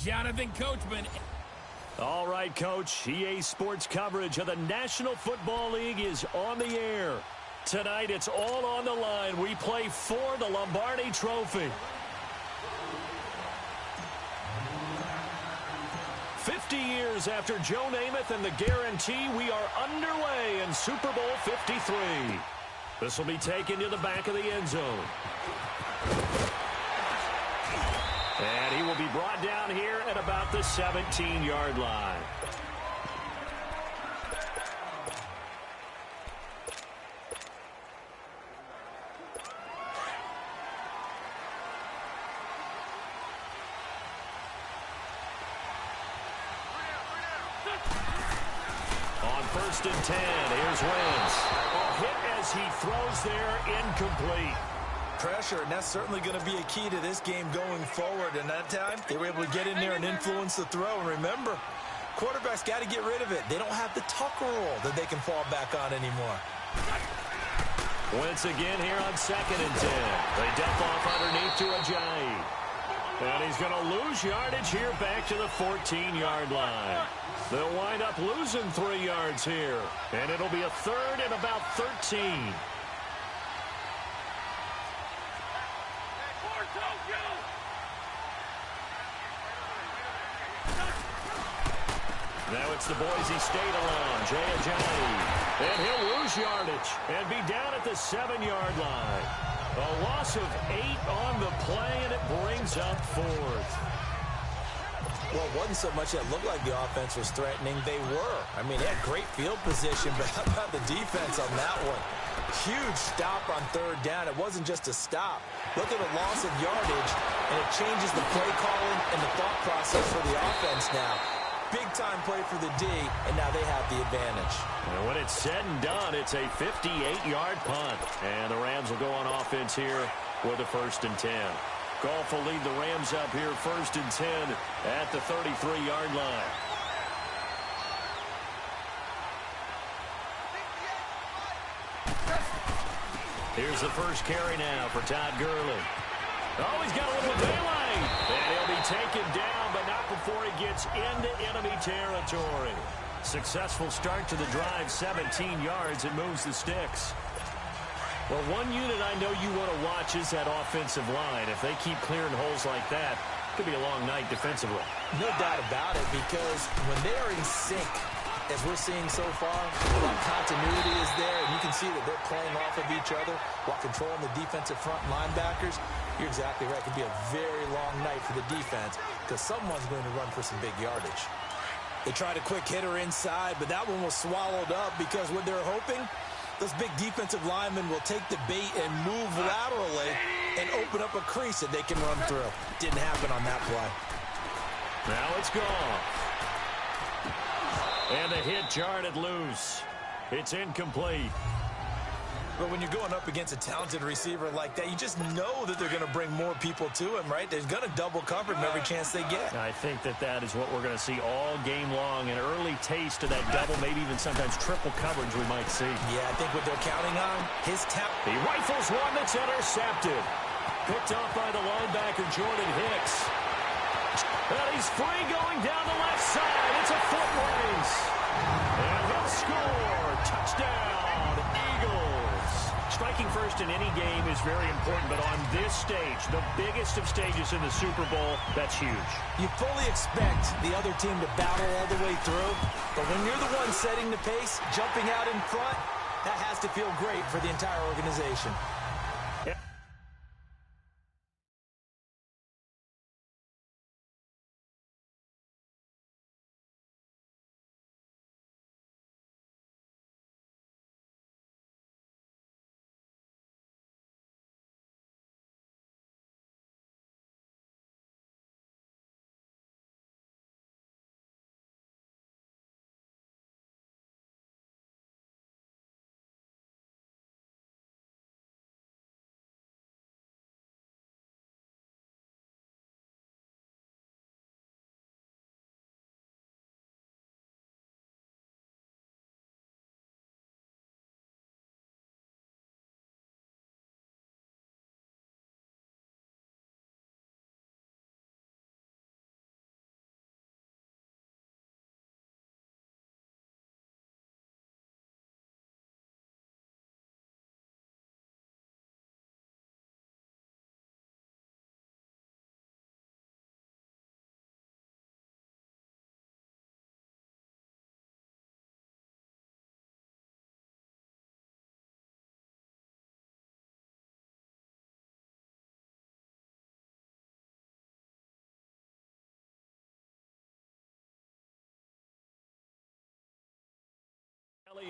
Jonathan Coachman. All right, Coach. EA Sports coverage of the National Football League is on the air. Tonight, it's all on the line. We play for the Lombardi Trophy. 50 years after Joe Namath and the guarantee, we are underway in Super Bowl 53. This will be taken to the back of the end zone. And he will be brought down here at about the 17-yard line. On 1st and 10, here's Wentz. A hit as he throws there, incomplete. Pressure, and that's certainly going to be a key to this game going forward. And that time, they were able to get in there and influence the throw. And remember, quarterbacks got to get rid of it. They don't have the Tucker rule that they can fall back on anymore. Wentz again here on 2nd and 10. They dump off underneath to Ajayi. And he's going to lose yardage here back to the 14-yard line. They'll wind up losing 3 yards here. And it'll be a 3rd and about 13. Now it's the Boise State alone, Jay Ajayi. And he'll lose yardage and be down at the 7-yard line. A loss of 8 on the play, and it brings up 4th. Well, it wasn't so much that it looked like the offense was threatening. They were. I mean, they had great field position, but how about the defense on that one? Huge stop on 3rd down. It wasn't just a stop. Look at the loss of yardage, and it changes the play calling and the thought process for the offense now. Big-time play for the D, and now they have the advantage. And when it's said and done, it's a 58-yard punt. And the Rams will go on offense here with a 1st and 10. Goff will lead the Rams up here 1st and 10 at the 33-yard line. Here's the first carry now for Todd Gurley. Oh, he's got a little daylight. And he'll be taken down, but not before he gets into enemy territory. Successful start to the drive, 17 yards. It moves the sticks. Well, one unit I know you want to watch is that offensive line. If they keep clearing holes like that, it could be a long night defensively. No doubt about it, because when they are in sync, as we're seeing so far, that continuity is there, and you can see that they're playing off of each other while controlling the defensive front linebackers. You're exactly right. It could be a very long night for the defense because someone's going to run for some big yardage. They tried a quick hitter inside, but that one was swallowed up because what they're hoping, those big defensive linemen will take the bait and move laterally and open up a crease that they can run through. Didn't happen on that play. Now it's gone. And the hit jarred loose. It's incomplete. But when you're going up against a talented receiver like that, you just know that they're going to bring more people to him, right? They're going to double cover him every chance they get. I think that is what we're going to see all game long. An early taste of that double, maybe even sometimes triple coverage we might see. Yeah, I think what they're counting on, his talent. He rifles one that's intercepted. Picked off by the linebacker, Jordan Hicks. And he's free going down the left side. It's a foot race. And he'll score. Touchdown, Eagles. Striking first in any game is very important, but on this stage, the biggest of stages in the Super Bowl, that's huge. You fully expect the other team to battle all the way through, but when you're the one setting the pace, jumping out in front, that has to feel great for the entire organization.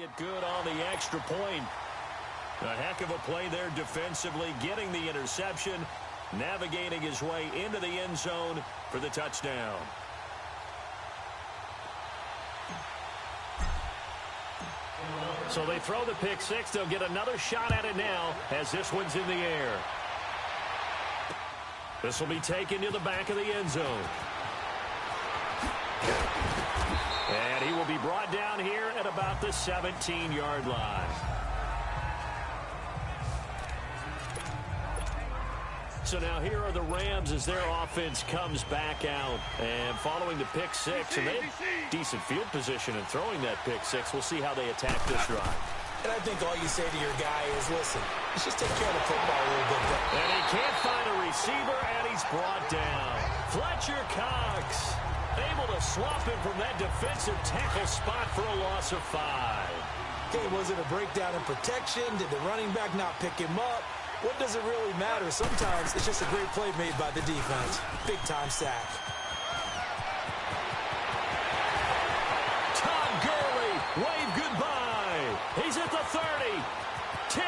it good on the extra point. A heck of a play there defensively, getting the interception, navigating his way into the end zone for the touchdown. So they throw the pick six. They'll get another shot at it now as this one's in the air. This will be taken to the back of the end zone. And he will be brought down here at about the 17-yard line. So now here are the Rams as their offense comes back out. And following the pick six, and they have decent field position in throwing that pick six. We'll see how they attack this drive. And I think all you say to your guy is, listen, let's just take care of the football a little bit. And he can't find a receiver, and he's brought down. Fletcher Cox able to swap him from that defensive tackle spot for a loss of 5. Okay, was it a breakdown in protection? Did the running back not pick him up? What does it really matter? Sometimes it's just a great play made by the defense. Big-time sack. Todd Gurley, wave goodbye. He's at the 30. 10.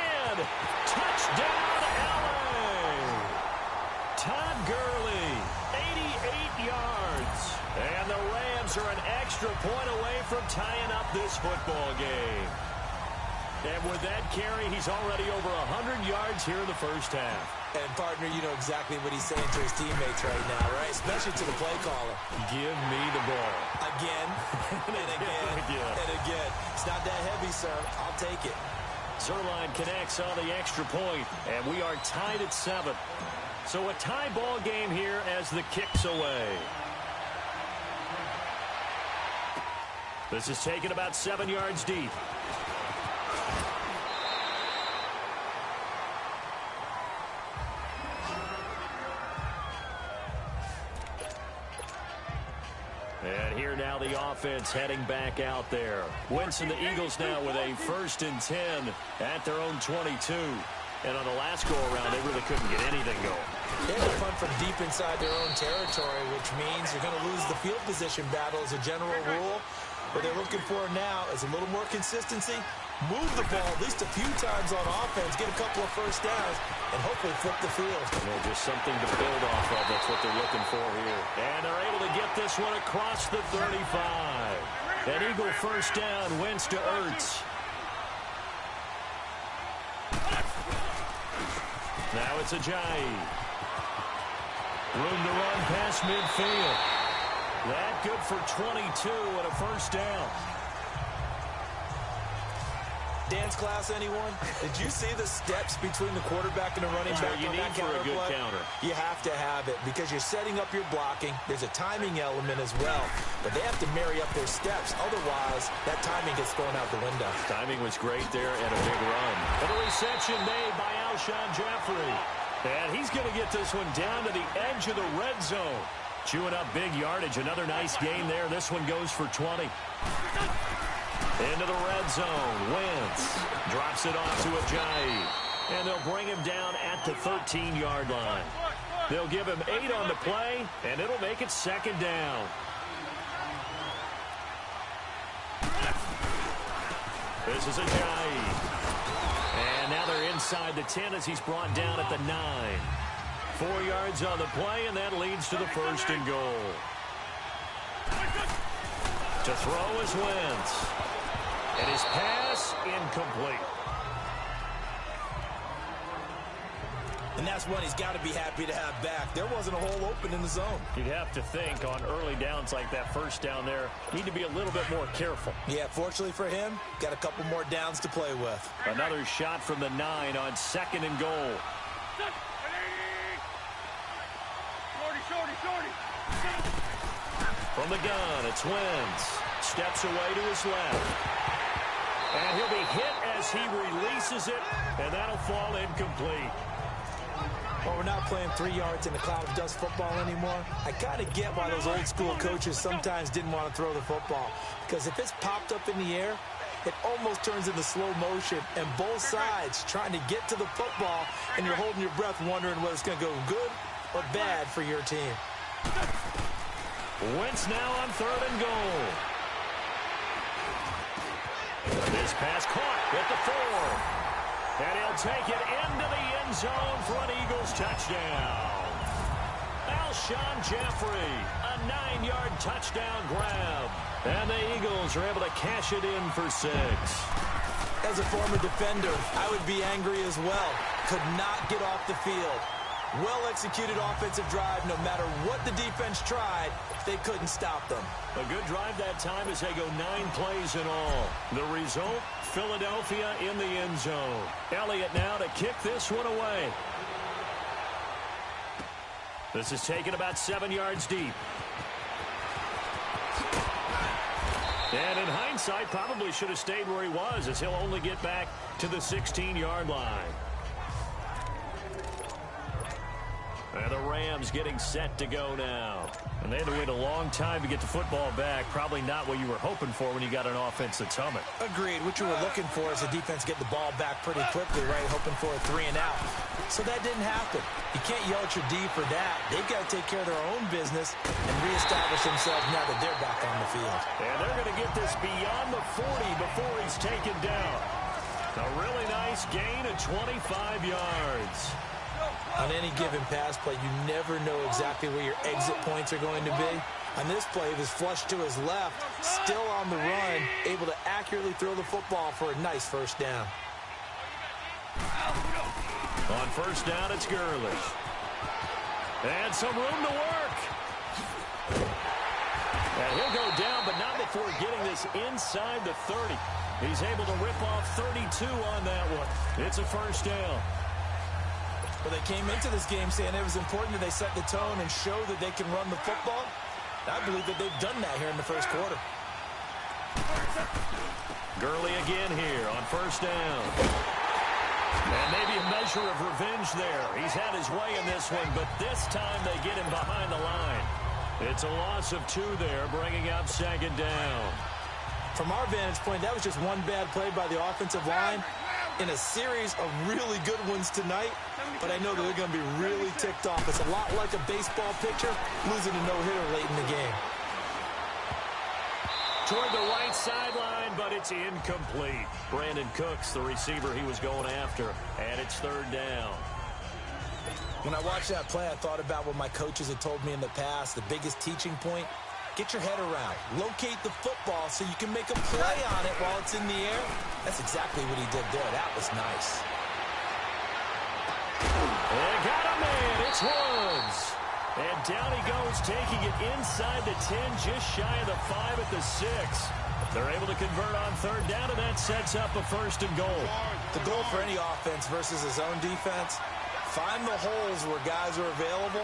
Touchdown, LA. Todd Gurley, 88 yards. And the Rams are an extra point away from tying up this football game. And with that carry, he's already over 100 yards here in the first half. And, partner, you know exactly what he's saying to his teammates right now, right? Especially to the play caller. Give me the ball. Again, and again, and again. It's not that heavy, sir. I'll take it. Zerline connects on the extra point, and we are tied at 7. So a tie ball game here as the kick's away. This is taken about 7 yards deep. And here now the offense heading back out there. Wentz and the Eagles now with a 1st and 10 at their own 22. And on the last go-around, they really couldn't get anything going. They had to punt from deep inside their own territory, which means you're going to lose the field position battle as a general rule. What they're looking for now is a little more consistency. Move the ball at least a few times on offense, get a couple of first downs, and hopefully flip the field. And just something to build off of. That's what they're looking for here. And they're able to get this one across the 35. An Eagle first down, Wentz to Ertz. Now it's Ajayi. Room to run past midfield. That good for 22 and a first down. Dance class, anyone? Did you see the steps between the quarterback and the running back? You need for a good counter. You have to have it because you're setting up your blocking. There's a timing element as well, but they have to marry up their steps. Otherwise, that timing gets thrown out the window. Timing was great there and a big run. And a reception made by Alshon Jeffrey. And he's going to get this one down to the edge of the red zone. Chewing up big yardage. Another nice gain there. This one goes for 20. Into the red zone. Wentz drops it off to Ajayi. And they'll bring him down at the 13-yard line. They'll give him 8 on the play, and it'll make it 2nd down. This is Ajayi. And now they're inside the 10 as he's brought down at the 9. 4 yards on the play, and that leads to the 1st and goal. To throw is Wentz. And his pass incomplete. And that's one he's got to be happy to have back. There wasn't a hole open in the zone. You'd have to think on early downs like that first down there, need to be a little bit more careful. Yeah, fortunately for him, got a couple more downs to play with. Another shot from the 9 on 2nd and goal. From the gun, it's Wentz. Steps away to his left. And he'll be hit as he releases it, and that'll fall incomplete. Well, we're not playing 3 yards in a cloud of dust football anymore. I kind of get why those old school coaches sometimes didn't want to throw the football. Because if it's popped up in the air, it almost turns into slow motion. And both sides trying to get to the football, and you're holding your breath wondering whether it's going to go good or bad for your team. Wentz now on 3rd and goal. This pass caught at the 4. And he'll take it into the end zone for an Eagles touchdown. Alshon Jeffrey, a 9-yard touchdown grab. And the Eagles are able to cash it in for 6. As a former defender, I would be angry as well. Could not get off the field. Well-executed offensive drive. No matter what the defense tried, they couldn't stop them. A good drive that time as they go 9 plays in all. The result, Philadelphia in the end zone. Elliott now to kick this one away. This is taken about 7 yards deep. And in hindsight, probably should have stayed where he was, as he'll only get back to the 16-yard line. And the Rams getting set to go now. And they had to wait a long time to get the football back. Probably not what you were hoping for when you got an offense that's humming. Agreed. What you were looking for is the defense get the ball back pretty quickly, right? Hoping for a 3 and out. So that didn't happen. You can't yell at your D for that. They've got to take care of their own business and reestablish themselves now that they're back on the field. And they're going to get this beyond the 40 before he's taken down. A really nice gain of 25 yards. On any given pass play, you never know exactly where your exit points are going to be. On this play, he was flushed to his left, still on the run, able to accurately throw the football for a nice first down. On first down, it's Gurley. And some room to work. And he'll go down, but not before getting this inside the 30. He's able to rip off 32 on that one. It's a first down. Well, they came into this game saying it was important that they set the tone and show that they can run the football. I believe that they've done that here in the first quarter. Gurley again here on first down. And maybe a measure of revenge there. He's had his way in this one, but this time they get him behind the line. It's a loss of 2 there, bringing up second down. From our vantage point, that was just one bad play by the offensive line in a series of really good ones tonight, but I know that they're going to be really ticked off. It's a lot like a baseball pitcher losing a no-hitter late in the game. Toward the right sideline, but it's incomplete. Brandon Cooks, the receiver he was going after, and it's third down. When I watched that play, I thought about what my coaches had told me in the past. The biggest teaching point, get your head around. Locate the football so you can make a play on it while it's in the air. That's exactly what he did there. That was nice. They got a man. It's Woods. And down he goes, taking it inside the 10, just shy of the 5 at the 6. They're able to convert on third down, and that sets up a first and goal. The goal for any offense versus his own defense, find the holes where guys are available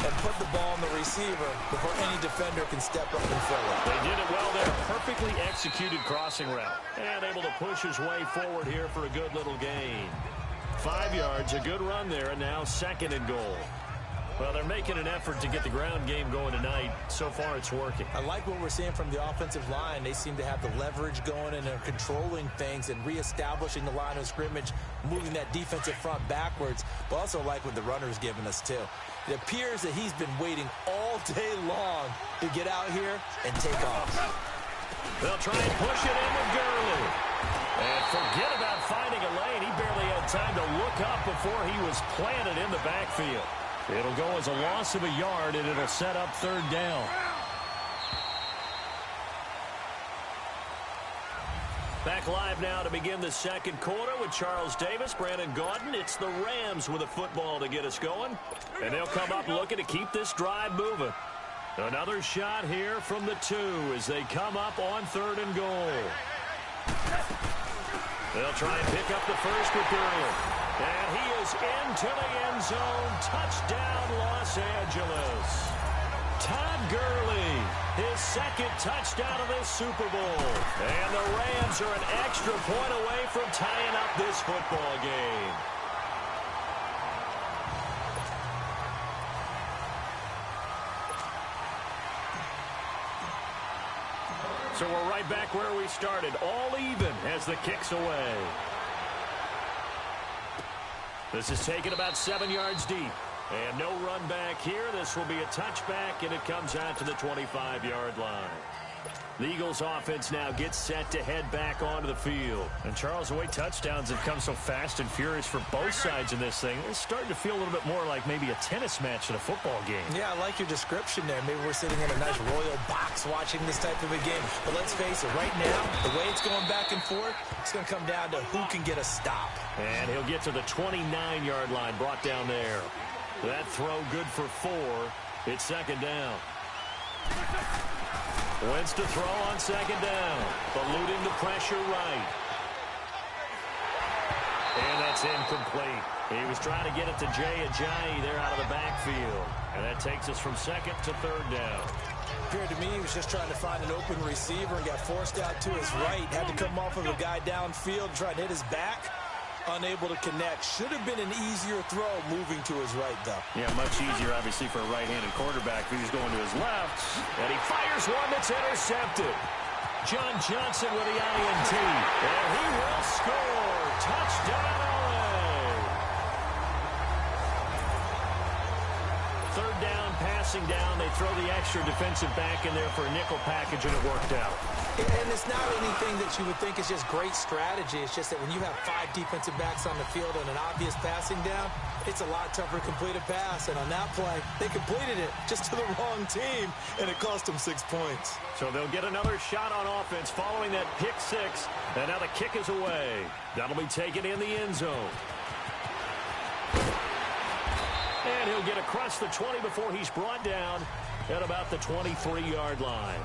and put the ball on the receiver before any defender can step up and fill it. They did it well there. Perfectly executed crossing route. And able to push his way forward here for a good little gain. 5 yards, a good run there, and now second and goal. Well, they're making an effort to get the ground game going tonight. So far, it's working. I like what we're seeing from the offensive line. They seem to have the leverage going, and they're controlling things and reestablishing the line of scrimmage, moving that defensive front backwards. But also like what the runner's giving us, too. It appears that he's been waiting all day long to get out here and take off. They'll try and push it in with Gurley. And forget about finding a lane. He barely had time to look up before he was planted in the backfield. It'll go as a loss of a yard, and it'll set up third down. Back live now to begin the second quarter with Charles Davis, Brandon Gaudin. It's the Rams with a football to get us going. And they'll come up looking to keep this drive moving. Another shot here from the 2 as they come up on third and goal. They'll try and pick up the first with Gurley. And he is into the end zone. Touchdown, Los Angeles. Todd Gurley, his second touchdown of this Super Bowl. And the Rams are an extra point away from tying up this football game. So we're right back where we started, all even as the kick's away. This is taken about 7 yards deep. And no run back here. This will be a touchback, and it comes out to the 25-yard line. The Eagles offense now gets set to head back onto the field. And Charles, the way touchdowns have come so fast and furious for both sides in this thing, it's starting to feel a little bit more like maybe a tennis match in a football game. Yeah, I like your description there. Maybe we're sitting in a nice royal box watching this type of a game. But let's face it, right now, the way it's going back and forth, it's going to come down to who can get a stop. And he'll get to the 29-yard line, brought down there. That throw good for 4. It's second down. Wentz to throw on second down, eluding the pressure right. And that's incomplete. He was trying to get it to Jay Ajayi there out of the backfield. And that takes us from second to third down. Appeared to me he was just trying to find an open receiver and got forced out to his right. Had to come off of a guy downfield, try to hit his back. Unable to connect. Should have been an easier throw moving to his right, though. Yeah, much easier, obviously, for a right-handed quarterback. He's going to his left, and he fires one that's intercepted. John Johnson with the INT, and he will score. Touchdown, LA. Third down, passing down. They throw the extra defensive back in there for a nickel package, and it worked out. And it's not anything that you would think is just great strategy. It's just that when you have 5 defensive backs on the field and an obvious passing down, it's a lot tougher to complete a pass. And on that play, they completed it just to the wrong team, and it cost them 6 points. So they'll get another shot on offense following that pick 6. And now the kick is away. That'll be taken in the end zone. And he'll get across the 20 before he's brought down at about the 23-yard line.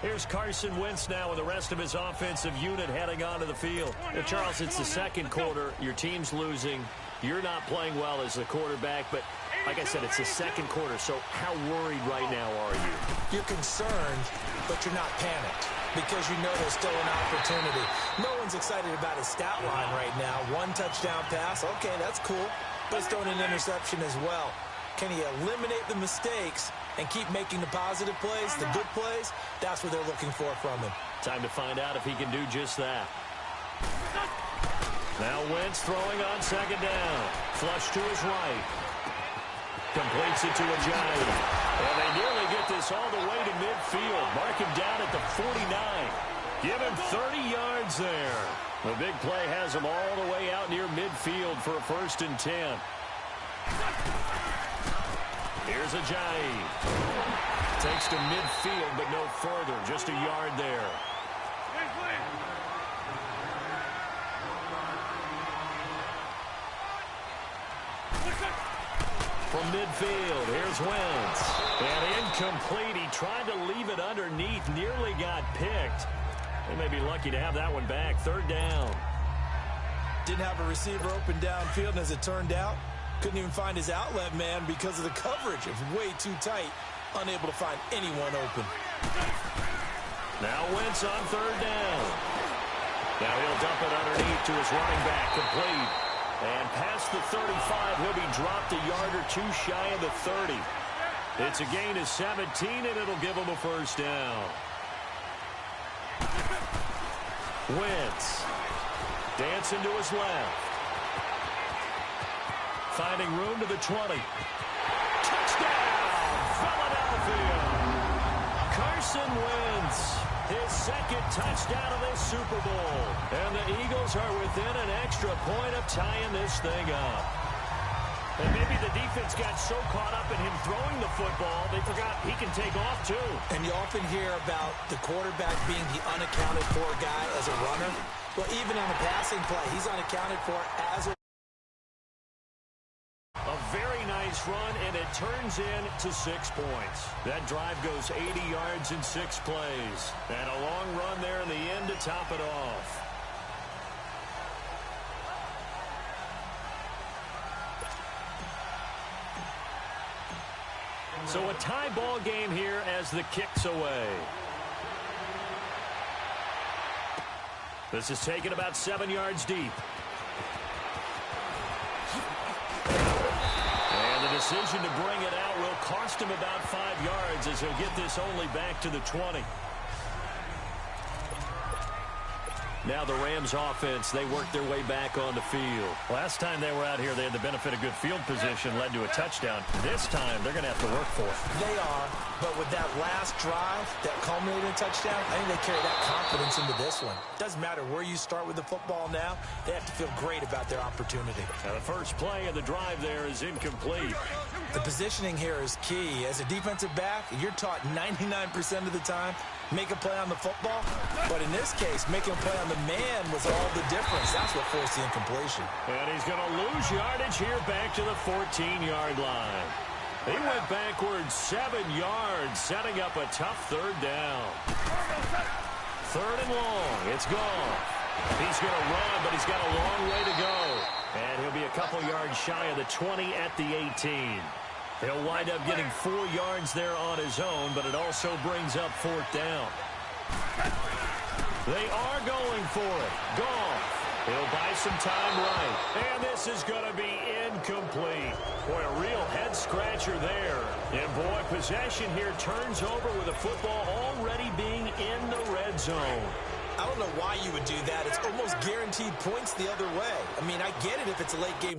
Here's Carson Wentz now with the rest of his offensive unit heading onto the field. Now, Charles, it's the second quarter. Your team's losing. You're not playing well as the quarterback, but like I said, it's the second quarter, so how worried right now are you? You're concerned, but you're not panicked because you know there's still an opportunity. No one's excited about his stat line right now. 1 touchdown pass, okay, that's cool, but he's throwing an interception as well. Can he eliminate the mistakes and keep making the positive plays, the good plays? That's what they're looking for from him. Time to find out if he can do just that. Now Wentz throwing on second down. Flush to his right. Completes it to Ajayi. And they nearly get this all the way to midfield. Mark him down at the 49. Give him 30 yards there. The big play has him all the way out near midfield for a 1st and 10. Here's Ajayi. Takes to midfield, but no further. Just a yard there. From midfield, here's Wentz. And incomplete. He tried to leave it underneath. Nearly got picked. They may be lucky to have that one back. 3rd down. Didn't have a receiver open downfield, and as it turned out, couldn't even find his outlet man because of the coverage. It was way too tight. Unable to find anyone open. Now Wentz on 3rd down. Now he'll dump it underneath to his running back. Complete. And past the 35, he'll be dropped a yard or 2 shy of the 30. It's a gain of 17, and it'll give him a 1st down. Wentz. Dancing to his left. Finding room to the 20. Touchdown, Philadelphia. Carson Wentz, his 2nd touchdown of this Super Bowl. And the Eagles are within an extra point of tying this thing up. And maybe the defense got so caught up in him throwing the football, they forgot he can take off too. And you often hear about the quarterback being the unaccounted for guy as a runner. Well, even on a passing play, he's unaccounted for as a very nice run, and it turns into 6 points. That drive goes 80 yards in 6 plays. And a long run there in the end to top it off. So a tie ball game here as the kick's away. This is taken about 7 yards deep. Decision to bring it out will cost him about 5 yards as he'll get this only back to the 20. Now the Rams offense, they work their way back on the field. Last time they were out here, they had the benefit of good field position, led to a touchdown. This time, they're going to have to work for it. They are, but with that last drive that culminated in a touchdown, I think they carry that confidence into this one. Doesn't matter where you start with the football now, they have to feel great about their opportunity. Now the first play of the drive there is incomplete. The positioning here is key. As a defensive back, you're taught 99% of the time, make a play on the football. But in this case, making a play on the man was all the difference. That's what forced the incompletion. And he's going to lose yardage here back to the 14-yard line. He went backwards 7 yards, setting up a tough third down. Third and long. It's gone. He's going to run, but he's got a long way to go. And he'll be a couple yards shy of the 20 at the 18. He'll wind up getting 4 yards there on his own, but it also brings up fourth down. They are going for it. Goff. He'll buy some time right. And this is going to be incomplete. Boy, a real head-scratcher there. And, boy, possession here turns over with the football already being in the red zone. I don't know why you would do that. It's almost guaranteed points the other way. I mean, I get it if it's a late game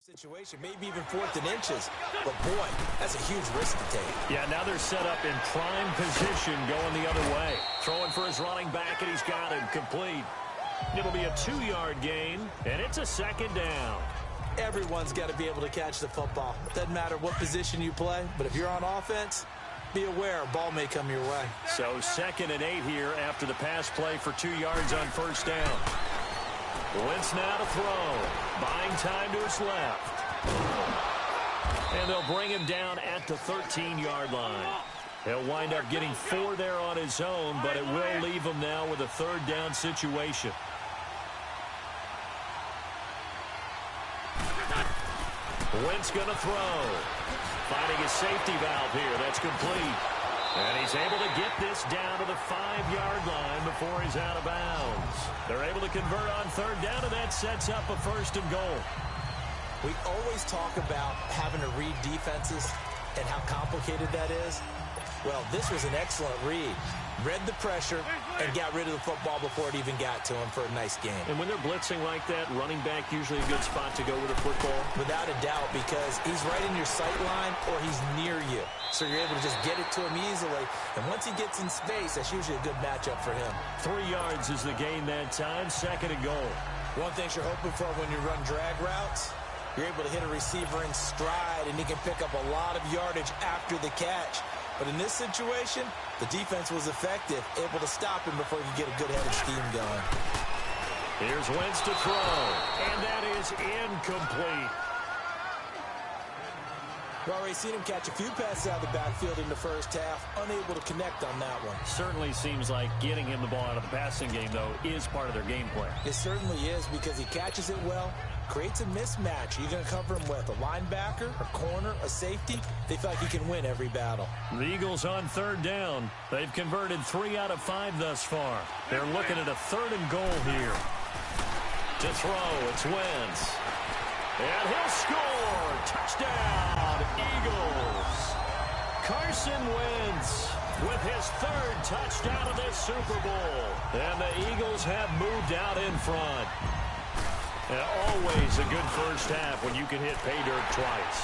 situation, maybe even 4th and inches. But, boy, that's a huge risk to take. Yeah, now they're set up in prime position going the other way. Throwing for his running back, and he's got him complete. It'll be a 2-yard gain, and it's a second down. Everyone's got to be able to catch the football. Doesn't matter what position you play, but if you're on offense, be aware a ball may come your way. So 2nd and 8 here after the pass play for 2 yards on first down. Wentz now to throw. Buying time to his left. And they'll bring him down at the 13-yard line. He'll wind up getting 4 there on his own, but it will leave him now with a third down situation. Wentz going to throw. Finding his safety valve here. That's complete. And he's able to get this down to the 5-yard line before he's out of bounds. They're able to convert on third down, and that sets up a 1st and goal. We always talk about having to read defenses and how complicated that is. Well, this was an excellent read. Read the pressure and got rid of the football before it even got to him for a nice game. And when they're blitzing like that, running back usually a good spot to go with a football? Without a doubt, because he's right in your sight line or he's near you. So you're able to just get it to him easily. And once he gets in space, that's usually a good matchup for him. 3 yards is the gain that time, 2nd and goal. One thing you're hoping for when you run drag routes, you're able to hit a receiver in stride, and he can pick up a lot of yardage after the catch. But in this situation, the defense was effective, able to stop him before he could get a good head of steam going. Here's Wentz to throw, and that is incomplete. We've already seen him catch a few passes out of the backfield in the first half, unable to connect on that one. Certainly seems like getting him the ball out of the passing game, though, is part of their game plan. It certainly is, because he catches it well, creates a mismatch. You're going to cover him with a linebacker, a corner, a safety. They feel like he can win every battle. The Eagles on third down. They've converted 3 out of 5 thus far. They're looking at a 3rd and goal here. To throw, it's Wentz. And he'll score. Touchdown, Eagles. Carson Wentz with his 3rd touchdown of this Super Bowl. And the Eagles have moved out in front. And always a good first half when you can hit pay dirt twice.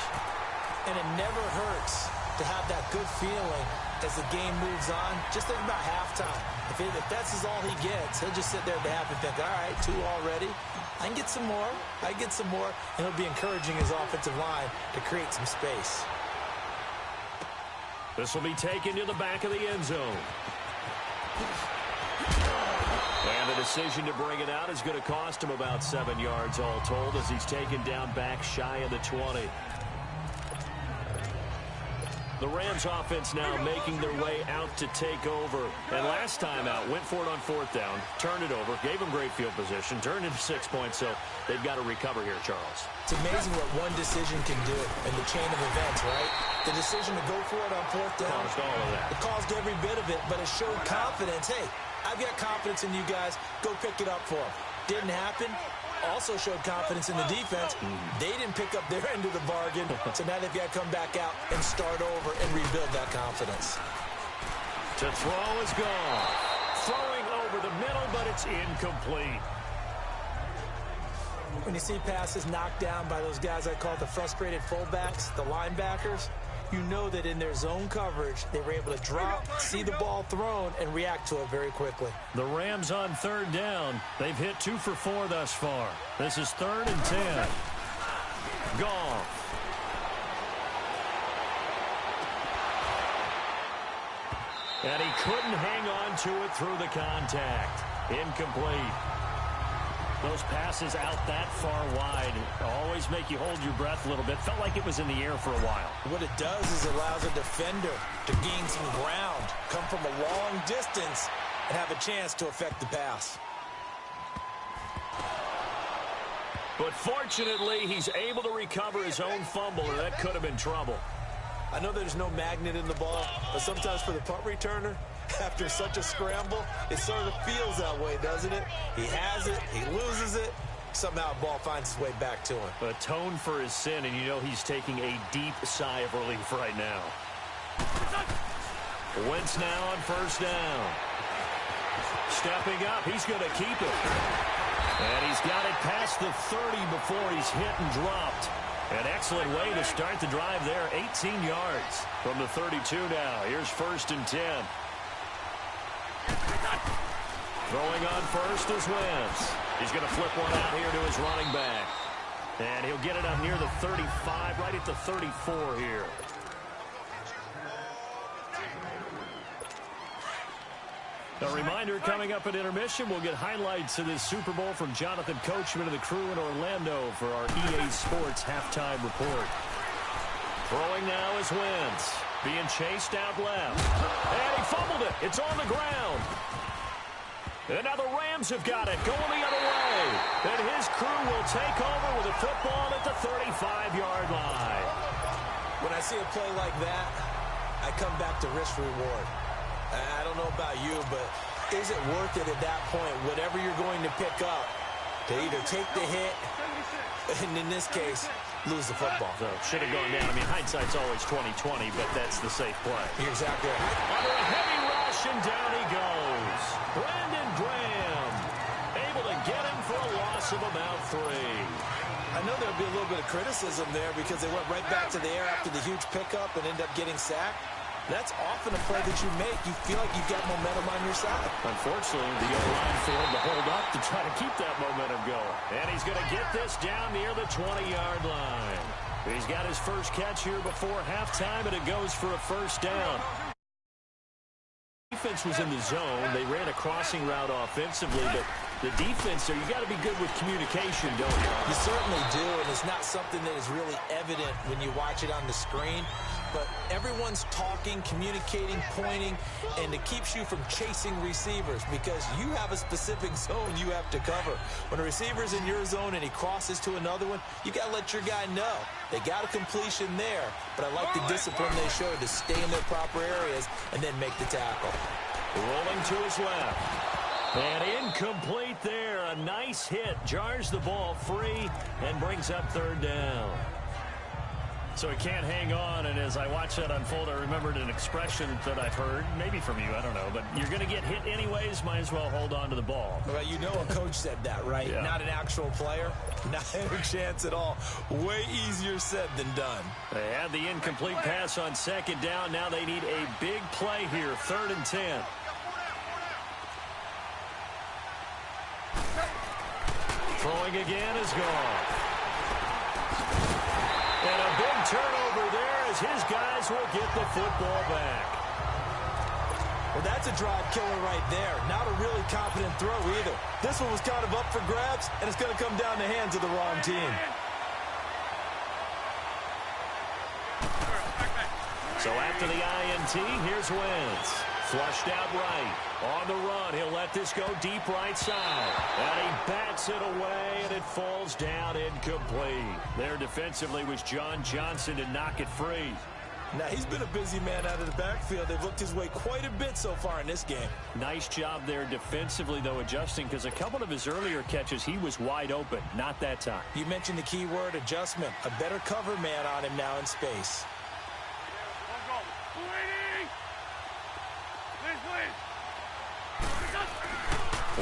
And it never hurts to have that good feeling as the game moves on. Just think about halftime. If that's all he gets, he'll just sit there at the half and think, all right, 2 already. I can get some more. I can get some more. And he'll be encouraging his offensive line to create some space. This will be taken to the back of the end zone. And the decision to bring it out is going to cost him about 7 yards all told as he's taken down back shy of the 20. The Rams offense now making their way out to take over. And last time out, went for it on 4th down, turned it over, gave them great field position, turned into 6 points, so they've got to recover here, Charles. It's amazing what one decision can do in the chain of events, right? The decision to go for it on 4th down. Caused all of that. It caused every bit of it, but it showed confidence. Hey, I've got confidence in you guys. Go pick it up for them. Didn't happen. Also showed confidence in the defense. They didn't pick up their end of the bargain, so now they've got to come back out and start over and rebuild that confidence. To throw is gone. Throwing over the middle, but it's incomplete. When you see passes knocked down by those guys I call the frustrated fullbacks, the linebackers, you know that in their zone coverage, they were able to drop, see the ball thrown, and react to it very quickly. The Rams on 3rd down. They've hit 2 for 4 thus far. This is 3rd and 10. Goff. And he couldn't hang on to it through the contact. Incomplete. Those passes out that far wide always make you hold your breath a little bit. Felt like it was in the air for a while. What it does is it allows a defender to gain some ground, come from a long distance, and have a chance to affect the pass. But fortunately, he's able to recover his own fumble, or that could have been trouble. I know there's no magnet in the ball, but sometimes for the punt returner, after such a scramble, it sort of feels that way, doesn't it? He has it, he loses it, somehow the ball finds its way back to him. Atone for his sin, and you know he's taking a deep sigh of relief right now. Wentz now on 1st down. Stepping up, he's going to keep it. And he's got it past the 30 before he's hit and dropped. An excellent way to start the drive there, 18 yards from the 32 now. Here's 1st and 10. Throwing on 1st is Wentz. He's going to flip one out here to his running back. And he'll get it up near the 35, right at the 34 here. A reminder, coming up at intermission, we'll get highlights of this Super Bowl from Jonathan Coachman and the crew in Orlando for our EA Sports halftime report. Throwing now is Wentz. Being chased out left. And he fumbled it. It's on the ground. And now the Rams have got it, going the other way. And his crew will take over with a football at the 35-yard line. When I see a play like that, I come back to risk-reward. I don't know about you, but is it worth it at that point, whatever you're going to pick up, to either take the hit, and in this case, lose the football? So should have gone down. I mean, hindsight's always 20/20, but that's the safe play. You're exactly right. Under a heavy rush, and down he goes. Brandon Graham able to get him for a loss of about 3. I know there'll be a little bit of criticism there because they went right back to the air after the huge pickup and ended up getting sacked. That's often a play that you make. You feel like you've got momentum on your side. Unfortunately, the O-line failed to hold up to try to keep that momentum going. And he's going to get this down near the 20-yard line. He's got his first catch here before halftime, and it goes for a 1st down. Defense was in the zone. They ran a crossing route offensively, but the defense there, you got to be good with communication, don't you? You certainly do, and it's not something that is really evident when you watch it on the screen. But everyone's talking, communicating, pointing, and it keeps you from chasing receivers because you have a specific zone you have to cover. When a receiver's in your zone and he crosses to another one, you got to let your guy know. They got a completion there, but I like the discipline they showed to stay in their proper areas and then make the tackle. Rolling to his left. And incomplete there. A nice hit. Jars the ball free and brings up 3rd down. So he can't hang on, and as I watch that unfold, I remembered an expression that I've heard, maybe from you, I don't know, but you're going to get hit anyways, might as well hold on to the ball. Well, you know a coach said that, right? Yeah. Not an actual player. Not a chance at all. Way easier said than done. They had the incomplete pass on 2nd down. Now they need a big play here, 3rd and 10. Throwing again is gone. And a big turnover there as his guys will get the football back. Well, that's a drive killer right there. Not a really confident throw either. This one was kind of up for grabs, and it's going to come down the hands of the wrong team. So after the INT, here's Wentz. Flushed out right. On the run, he'll let this go deep right side. And he bats it away, and it falls down incomplete. There defensively was John Johnson to knock it free. Now, he's been a busy man out of the backfield. They've looked his way quite a bit so far in this game. Nice job there defensively, though, adjusting, because a couple of his earlier catches, he was wide open. Not that time. You mentioned the key word, adjustment. A better cover man on him now in space.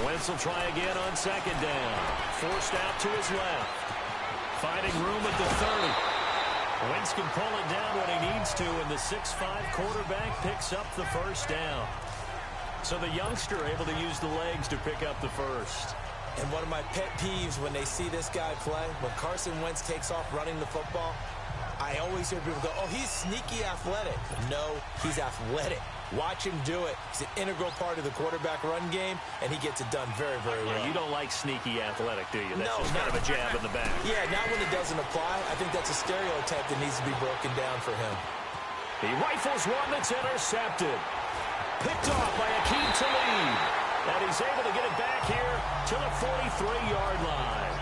Wentz will try again on second down. Forced out to his left. Finding room at the 30. Wentz can pull it down when he needs to, and the 6'5" quarterback picks up the first down. So the youngster able to use the legs to pick up the first. And one of my pet peeves when they see this guy play, when Carson Wentz takes off running the football, I always hear people go, oh, he's sneaky athletic. No, he's athletic. Watch him do it. He's an integral part of the quarterback run game, and he gets it done very, very well. You don't like sneaky athletic, do you? That's no, just kind of a jab in the back. Yeah, not when it doesn't apply. I think that's a stereotype that needs to be broken down for him. He rifles one that's intercepted. Picked off by Akeem Talib. And he's able to get it back here to the 43-yard line.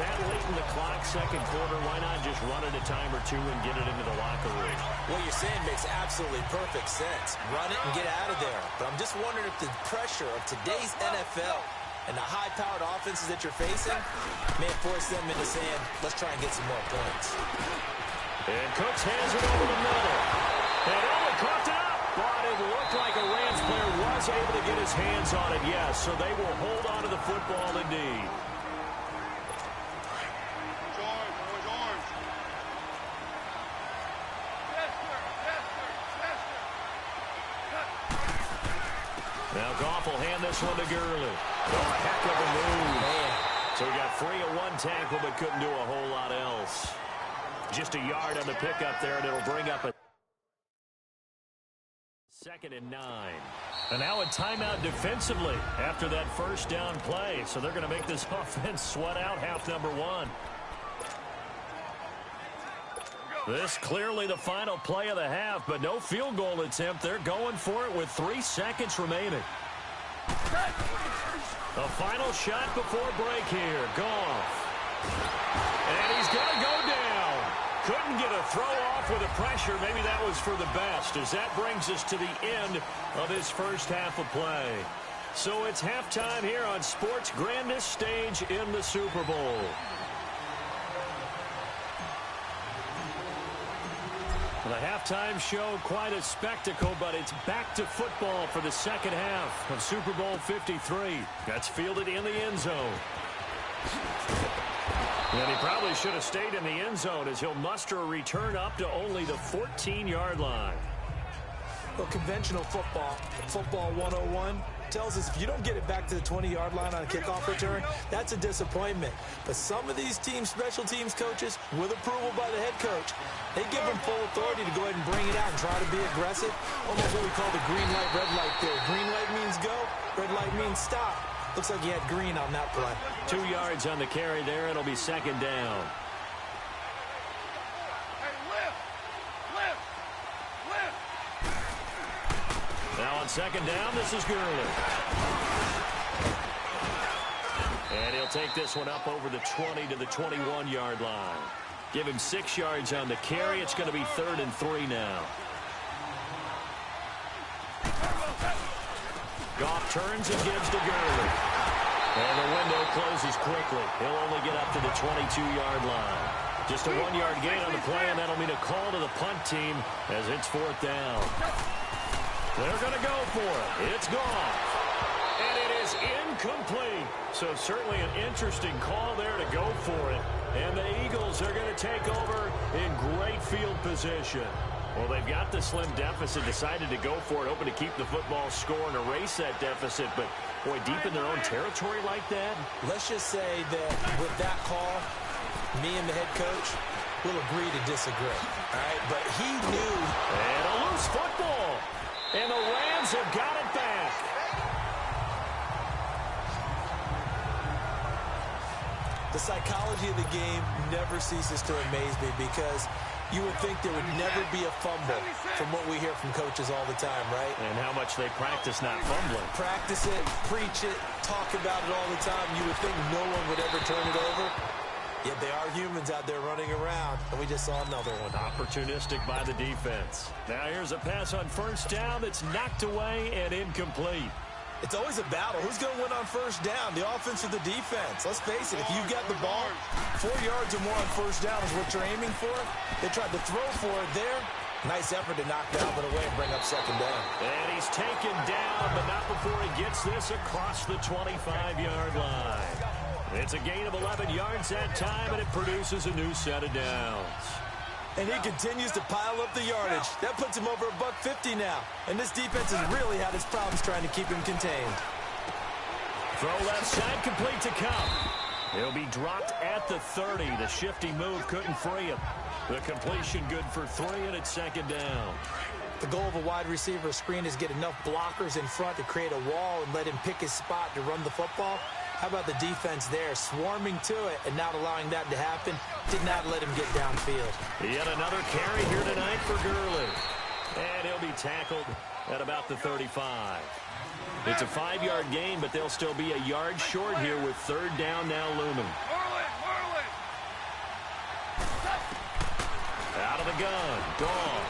That late in the clock, second quarter, why not just run it a time or two and get it into the locker room? What you're saying makes absolutely perfect sense. Run it and get out of there. But I'm just wondering if the pressure of today's NFL and the high-powered offenses that you're facing may force them into saying, let's try and get some more points. And Cooks hands it over the middle. And only coughed it up. But it looked like a Rams player was able to get his hands on it, yes. So they will hold on to the football indeed. Now Goff will hand this one to Gurley. Oh, a heck of a move. Man. So he got free of one tackle but couldn't do a whole lot else. Just a yard on the pickup there, and it'll bring up a 2nd and 9. And now a timeout defensively after that first down play. So they're going to make this offense sweat out half number one. This clearly the final play of the half, but no field goal attempt. They're going for it with 3 seconds remaining. The final shot before break here. Goff. And he's going to go down. Couldn't get a throw off with the pressure. Maybe that was for the best, as that brings us to the end of this first half of play. So it's halftime here on sports' grandest stage in the Super Bowl. The halftime show, quite a spectacle, but it's back to football for the second half of Super Bowl 53. That's fielded in the end zone. And he probably should have stayed in the end zone, as he'll muster a return up to only the 14-yard line. Well, conventional football, football 101, tells us if you don't get it back to the 20-yard line on a kickoff return, that's a disappointment. But some of these special teams coaches, with approval by the head coach, they give them full authority to go ahead and bring it out and try to be aggressive. Almost what we call the green light, red light theory. Green light means go, red light means stop. Looks like he had green on that play. 2 yards on the carry there. It'll be second down. Now on second down, this is Gurley. And he'll take this one up over the 20 to the 21-yard line. Give him 6 yards on the carry. It's going to be 3rd and 3 now. Goff turns and gives to Gurley. And the window closes quickly. He'll only get up to the 22-yard line. Just a 1-yard gain on the play, and that'll mean a call to the punt team as it's 4th down. They're going to go for it. It's gone. And it is incomplete. So certainly an interesting call there to go for it. And the Eagles are going to take over in great field position. Well, they've got the slim deficit, decided to go for it, hoping to keep the football score and erase that deficit. But, boy, deep in their own territory like that. Let's just say that with that call, me and the head coach will agree to disagree. All right, but he knew. And a loose football. And the Rams have got it back. The psychology of the game never ceases to amaze me, because You would think there would never be a fumble from what we hear from coaches all the time, right? And how much they practice not fumbling. Practice it, preach it, talk about it all the time. You would think no one would ever turn it over. Yet they are humans out there running around, and we just saw another one. Opportunistic by the defense. Now here's a pass on first down that's knocked away and incomplete. It's always a battle. Who's going to win on first down, the offense or the defense? Let's face it, if you've got the ball, 4 yards or more on first down is what you're aiming for. They tried to throw for it there. Nice effort to knock Dalvin away and bring up second down. And he's taken down, but not before he gets this across the 25-yard line. It's a gain of 11 yards that time, and it produces a new set of downs. And he continues to pile up the yardage. That puts him over $150 now. And this defense has really had its problems trying to keep him contained. Throw left side, complete to Cup. He'll be dropped at the 30. The shifty move couldn't free him. The completion good for 3, and it's second down. The goal of a wide receiver screen is get enough blockers in front to create a wall and let him pick his spot to run the football. How about the defense there, swarming to it and not allowing that to happen? Did not let him get downfield. Yet another carry here tonight for Gurley. And he'll be tackled at about the 35. It's a 5-yard gain, but they'll still be a yard short here with third down now looming. Out of the gun. Gone.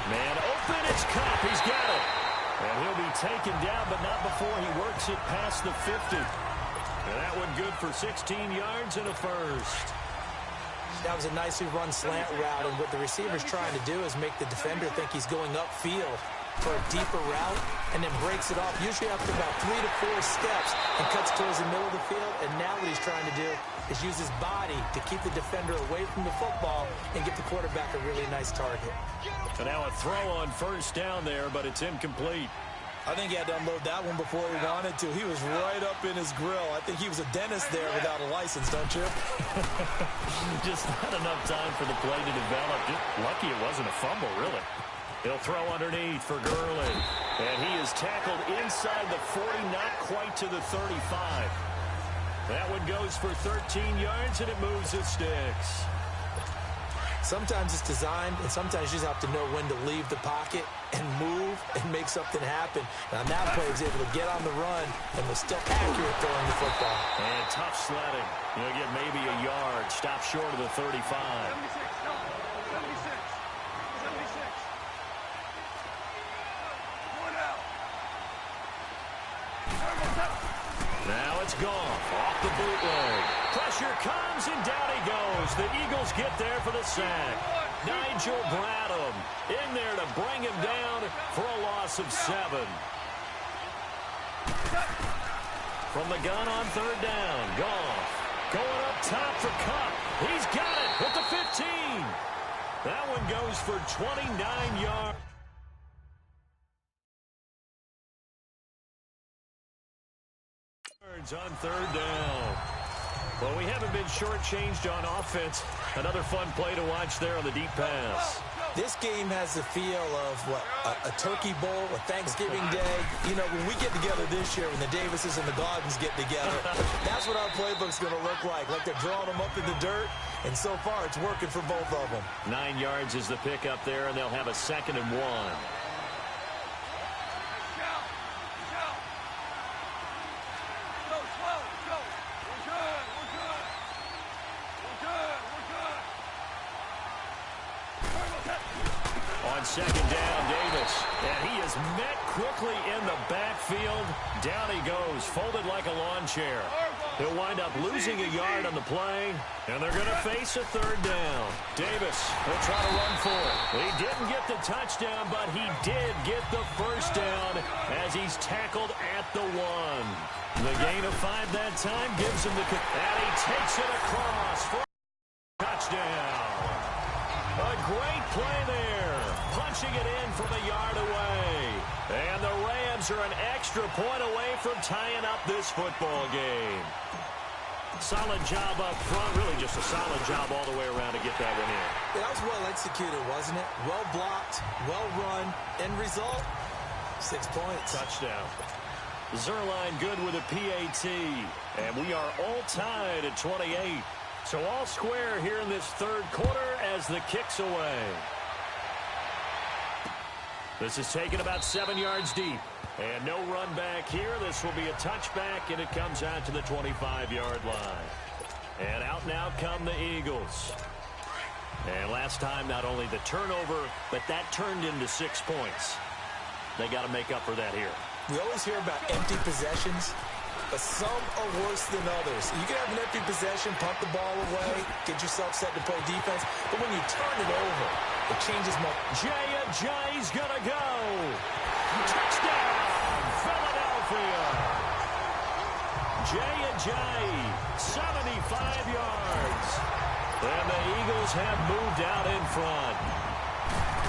Man open, it's Cup. He's got it. And he'll be taken down, but not before he works it past the 50. And that one good for 16 yards and a first. That was a nicely run slant route, and what the receiver's trying to do is make the defender think he's going upfield for a deeper route, and then breaks it off, usually after about 3 to 4 steps, and cuts towards the middle of the field. And now what he's trying to do is use his body to keep the defender away from the football and get the quarterback a really nice target. And now a throw on first down there, but it's incomplete. I think he had to unload that one before he wanted to. He was right up in his grill. I think he was a dentist there without a license, don't you? Just not enough time for the play to develop. Just lucky it wasn't a fumble, really. He'll throw underneath for Gurley. And he is tackled inside the 40, not quite to the 35. That one goes for 13 yards, and it moves the sticks. Sometimes it's designed, and sometimes you just have to know when to leave the pocket and move and make something happen. Now that play is able to get on the run and was still accurate throwing the football. And tough sledding. You'll get maybe a yard. Stop short of the 35. 76. Now it's Goff off the bootleg. Pressure comes, and down he goes. The Eagles get there for the sack. Nigel Bradham in there to bring him down for a loss of 7. From the gun on third down, Goff going up top for Cup. He's got it at the 15. That one goes for 29 yards. On third down. Well, we haven't been shortchanged on offense. Another fun play to watch there on the deep pass. This game has the feel of, what, a turkey bowl, a Thanksgiving day. You know, when we get together this year, when the Davises and the Gardens get together, that's what our playbook's going to look like. Like they're drawing them up in the dirt, and so far it's working for both of them. 9 yards is the pickup there, and they'll have a 2nd and 1. Second down, Davis. And he is met quickly in the backfield. Down he goes, folded like a lawn chair. He'll wind up losing a yard on the play, and they're going to face a third down. Davis will try to run for it. He didn't get the touchdown, but he did get the first down as he's tackled at the 1. The gain of 5 that time gives him the... And he takes it across for a touchdown. A great play there. Punching it in from a yard away. And the Rams are an extra point away from tying up this football game. Solid job up front. Really just a solid job all the way around to get that one in. Yeah, that was well executed, wasn't it? Well blocked, well run. End result, 6 points. Touchdown. Zerline good with a PAT. And we are all tied at 28. So all square here in this third quarter as the kick's away. This is taken about 7 yards deep. And no run back here. This will be a touchback, and it comes out to the 25-yard line. And out now come the Eagles. And last time, not only the turnover, but that turned into 6 points. They got to make up for that here. We always hear about empty possessions, but some are worse than others. You can have an empty possession, pump the ball away, get yourself set to play defense, but when you turn it over, it changes more. Jay's going to go. Touchdown, Philadelphia. Jay, 75 yards. And the Eagles have moved out in front.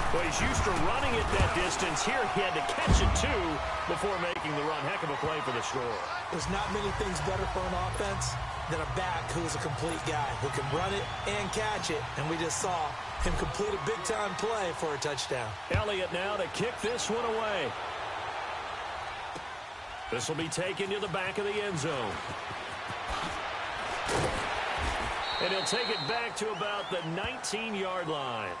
Well, he's used to running it that distance. Here he had to catch it, too, before making the run. Heck of a play for the score. There's not many things better for an offense than a back who is a complete guy who can run it and catch it. And we just saw him complete a big-time play for a touchdown. Elliott now to kick this one away. This will be taken to the back of the end zone. And he'll take it back to about the 19-yard line.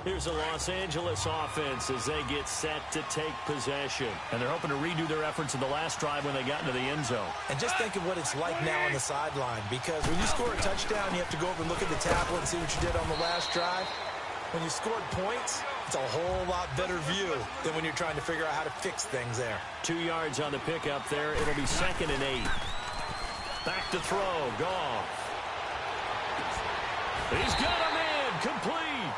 Here's the Los Angeles offense as they get set to take possession. And they're hoping to redo their efforts in the last drive when they got into the end zone. And just think of what it's like now on the sideline, because when you score a touchdown, you have to go over and look at the tablet and see what you did on the last drive. When you scored points, it's a whole lot better view than when you're trying to figure out how to fix things there. 2 yards on the pickup there. It'll be 2nd and 8. Back to throw. Goff. He's got him in. Complete.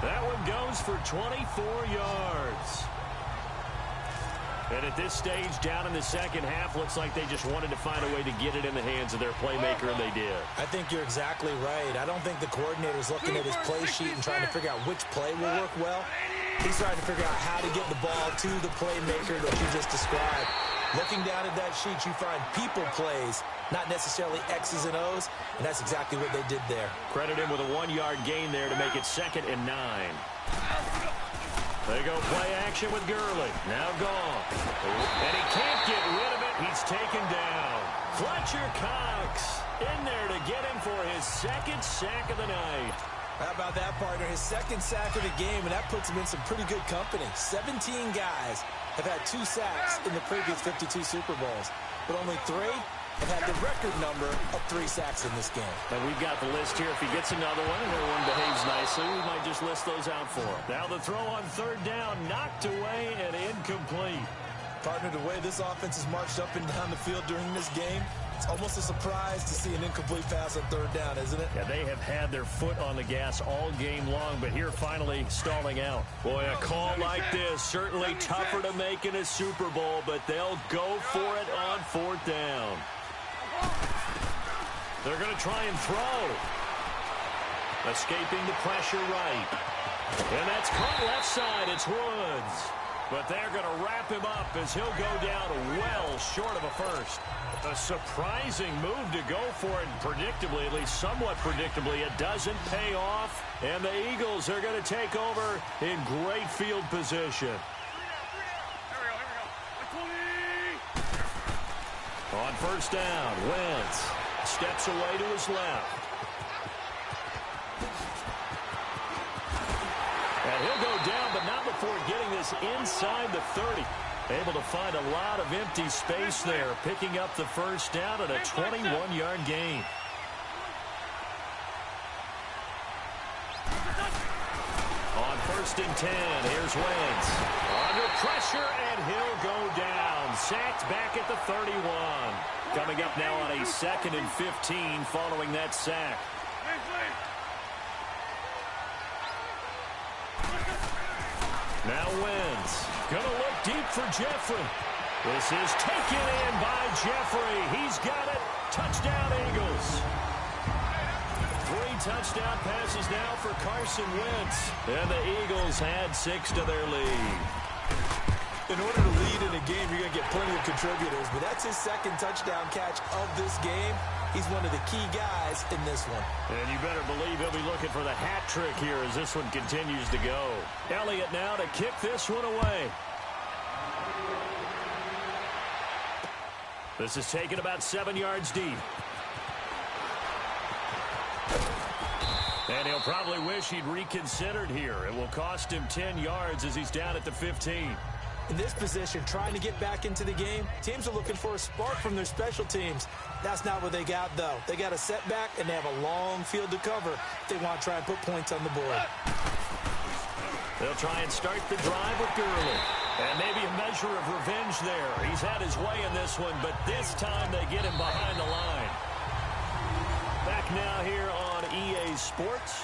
That one goes for 24 yards. And at this stage, down in the second half, looks like they just wanted to find a way to get it in the hands of their playmaker, and they did. I think you're exactly right. I don't think the coordinator's looking at his play sheet and trying to figure out which play will work well. He's trying to figure out how to get the ball to the playmaker that you just described. Looking down at that sheet, you find people plays, not necessarily X's and O's, and that's exactly what they did there. Credit him with a 1-yard gain there to make it 2nd and 9. They go play action with Gurley. Now gone. And he can't get rid of it. He's taken down. Fletcher Cox in there to get him for his 2nd sack of the night. How about that, partner? His 2nd sack of the game, and that puts him in some pretty good company. 17 guys have had 2 sacks in the previous 52 Super Bowls, but only 3 have had the record number of 3 sacks in this game. And we've got the list here. If he gets another one and everyone behaves nicely, we might just list those out for him. Now the throw on 3rd down, knocked away and incomplete. Partner, the way this offense has marched up and down the field during this game, it's almost a surprise to see an incomplete pass on 3rd down, isn't it? Yeah, they have had their foot on the gas all game long, but here finally stalling out. Boy, a call like this, certainly tougher to make in a Super Bowl, but they'll go for it on 4th down. They're going to try and throw. Escaping the pressure right. And that's caught left side. It's Woods. But they're going to wrap him up as he'll go down well short of a first. A surprising move to go for it, predictably, at least somewhat predictably. It doesn't pay off, and the Eagles are going to take over in great field position. On 1st down, Wentz steps away to his left. And he'll go down, but not before getting this inside the 30. Able to find a lot of empty space there, picking up the 1st down at a 21-yard gain. On 1st and 10, here's Wentz. Under pressure, and he'll go down. Sacked back at the 31. Coming up now on a 2nd and 15 following that sack. Now Wentz. Going to look deep for Jeffrey. This is taken in by Jeffrey. He's got it. Touchdown, Eagles. 3 touchdown passes now for Carson Wentz. And the Eagles had 6 to their lead. In order to lead in a game, you're going to get plenty of contributors, but that's his 2nd touchdown catch of this game. He's one of the key guys in this one. And you better believe he'll be looking for the hat trick here as this one continues to go. Elliott now to kick this one away. This is taken about 7 yards deep. And he'll probably wish he'd reconsidered here. It will cost him 10 yards as he's down at the 15. In this position, trying to get back into the game, teams are looking for a spark from their special teams. That's not what they got, though. They got a setback, and they have a long field to cover if they want to try and put points on the board. They'll try and start the drive with Gurley. And maybe a measure of revenge there. He's had his way in this one, but this time they get him behind the line. Back now here on EA Sports.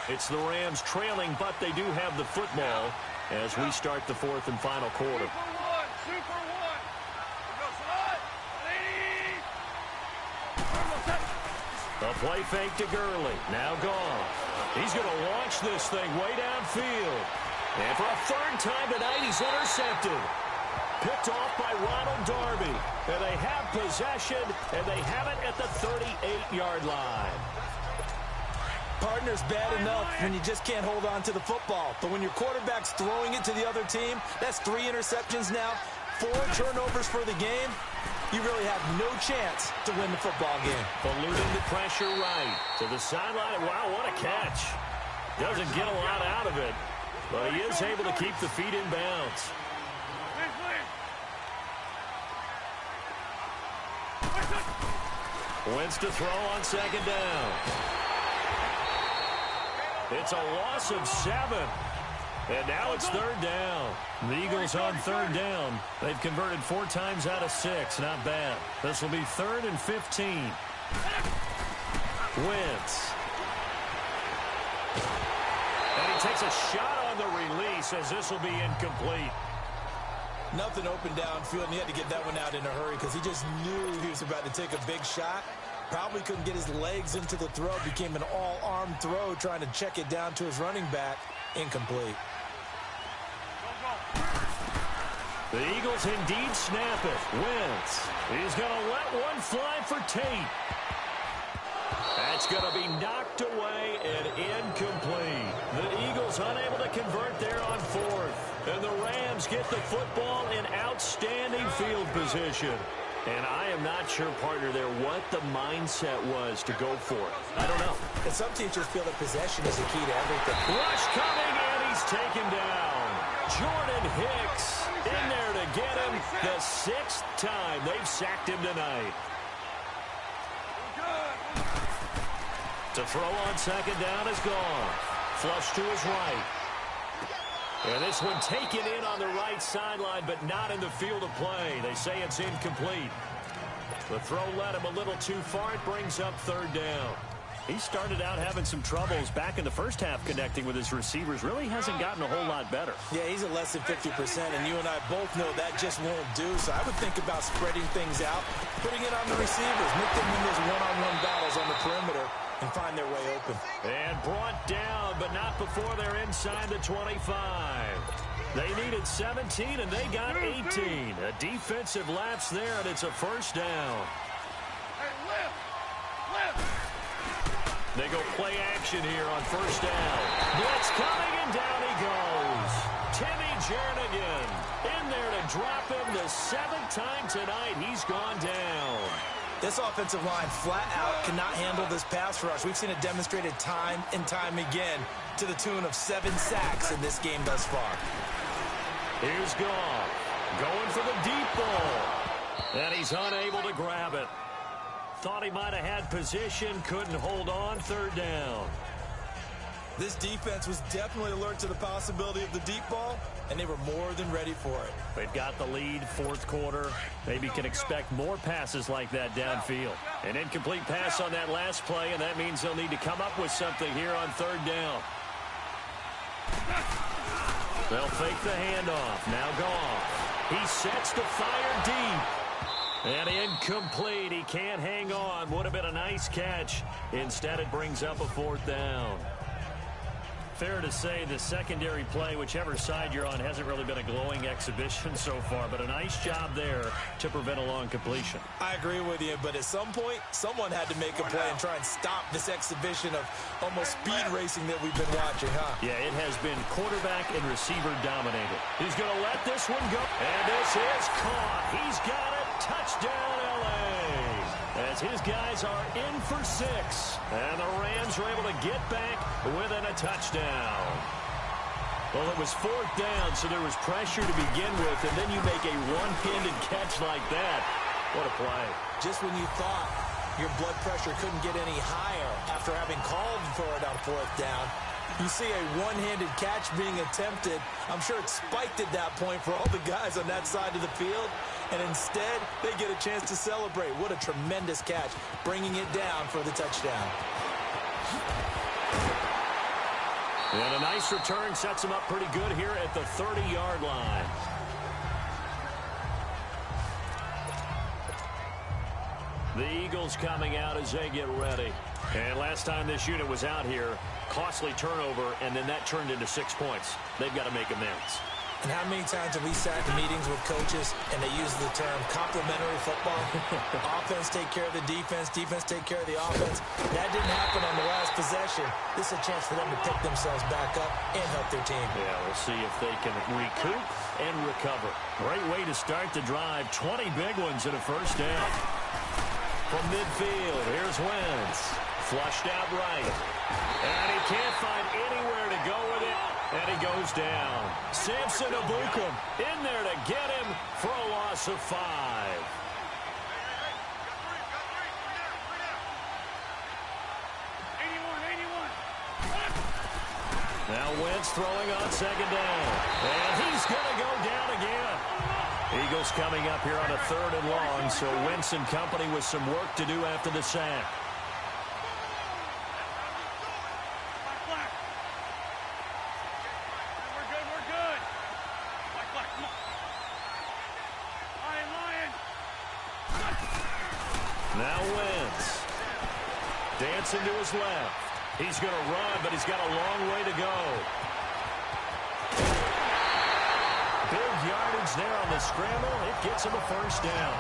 It's the Rams trailing, but they do have the football as we start the fourth and final quarter. A play fake to Gurley. Now gone. He's going to launch this thing way downfield. And for a third time tonight, he's intercepted. Picked off by Ronald Darby. And they have possession, and they have it at the 38-yard line. Partner's bad enough when you just can't hold on to the football. But when your quarterback's throwing it to the other team, that's 3 interceptions now, 4 turnovers for the game. You really have no chance to win the football game. Eluding the pressure right to the sideline. Wow, what a catch. Doesn't get a lot out of it, but he is able to keep the feet in bounds. Wentz to throw on second down. It's a loss of 7. And now it's third down. The Eagles on third down. They've converted 4 times out of 6. Not bad. This will be 3rd and 15. Wentz. And he takes a shot on the release as this will be incomplete. Nothing open downfield, and he had to get that one out in a hurry because he just knew he was about to take a big shot. Probably couldn't get his legs into the throw. Became an all-arm throw trying to check it down to his running back. Incomplete. The Eagles indeed snap it. Wentz. He's going to let one fly for Tate. That's going to be knocked away and incomplete. The Eagles unable to convert there on 4th. And the Rams get the football in outstanding field position. And I am not sure, partner, there what the mindset was to go for it. I don't know. And some teachers feel that possession is the key to everything. Rush coming, and he's taken down. Jordan Hicks in there to get him the 6th time they've sacked him tonight. To throw on second down is gone. Flush to his right. And this one taken in on the right sideline, but not in the field of play. They say it's incomplete. The throw led him a little too far. It brings up third down. He started out having some troubles back in the first half connecting with his receivers. Really hasn't gotten a whole lot better. Yeah, he's at less than 50%, and you and I both know that just won't do. So I would think about spreading things out, putting it on the receivers, make them win those one-on-one battles on the perimeter, and find their way open. And brought down, but not before they're inside the 25. They needed 17, and they got 18. A defensive lapse there, and it's a first down. They go play action here on first down. Blitz coming, and down he goes. Timmy Jernigan in there to drop him the 7th time tonight. He's gone down. This offensive line flat out cannot handle this pass rush. We've seen it demonstrated time and time again to the tune of 7 sacks in this game thus far. Here's Goff going for the deep ball. And he's unable to grab it. Thought he might have had position, couldn't hold on, third down. This defense was definitely alert to the possibility of the deep ball, and they were more than ready for it. They've got the lead, fourth quarter. Maybe can expect more passes like that downfield. An incomplete pass on that last play, and that means they'll need to come up with something here on third down. They'll fake the handoff. Now Goff. He sets to fire deep. And incomplete. He can't hang on. Would have been a nice catch. Instead, it brings up a fourth down. Fair to say the secondary play, whichever side you're on, hasn't really been a glowing exhibition so far, but a nice job there to prevent a long completion. I agree with you, but at some point, someone had to make a play and try and stop this exhibition of almost speed racing that we've been watching, huh? Yeah, it has been quarterback and receiver dominated. He's going to let this one go, and this is caught. He's got it Touchdown, L.A. As his guys are in for 6. And the Rams are able to get back within a touchdown. Well, it was 4th down, so there was pressure to begin with, and then you make a one-handed catch like that. What a play. Just when you thought your blood pressure couldn't get any higher after having called for it on 4th down, you see a one-handed catch being attempted. I'm sure it spiked at that point for all the guys on that side of the field, and instead they get a chance to celebrate. What a tremendous catch, bringing it down for the touchdown. And a nice return sets him up pretty good here at the 30-yard line. The Eagles coming out as they get ready. And last time this unit was out here, costly turnover, and then that turned into 6 points. They've got to make amends. And how many times have we sat in meetings with coaches and they use the term complementary football? Offense take care of the defense, defense take care of the offense. That didn't happen on the last possession. This is a chance for them to pick themselves back up and help their team. Yeah, we'll see if they can recoup and recover. Great way to start the drive. 20 big ones in a first down. From midfield, here's Wentz. Flushed out right. And he can't find anywhere to go with it. And he goes down. Samson Abukum in there to get him for a loss of 5. Now Wentz throwing on 2nd down. And he's going to go down again. Eagles coming up here on a 3rd and long, so Wentz and company with some work to do after the sack. Now Wentz. Dancing to his left. He's going to run, but he's got a long way to go. Big yardage there on the scramble. It gets him a first down.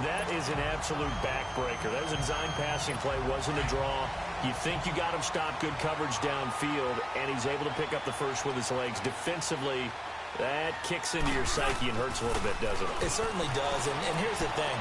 That is an absolute backbreaker. That was a design passing play. Wasn't a draw. You think you got him stopped, good coverage downfield, and he's able to pick up the first with his legs. Defensively, that kicks into your psyche and hurts a little bit, doesn't it? It certainly does, and here's the thing.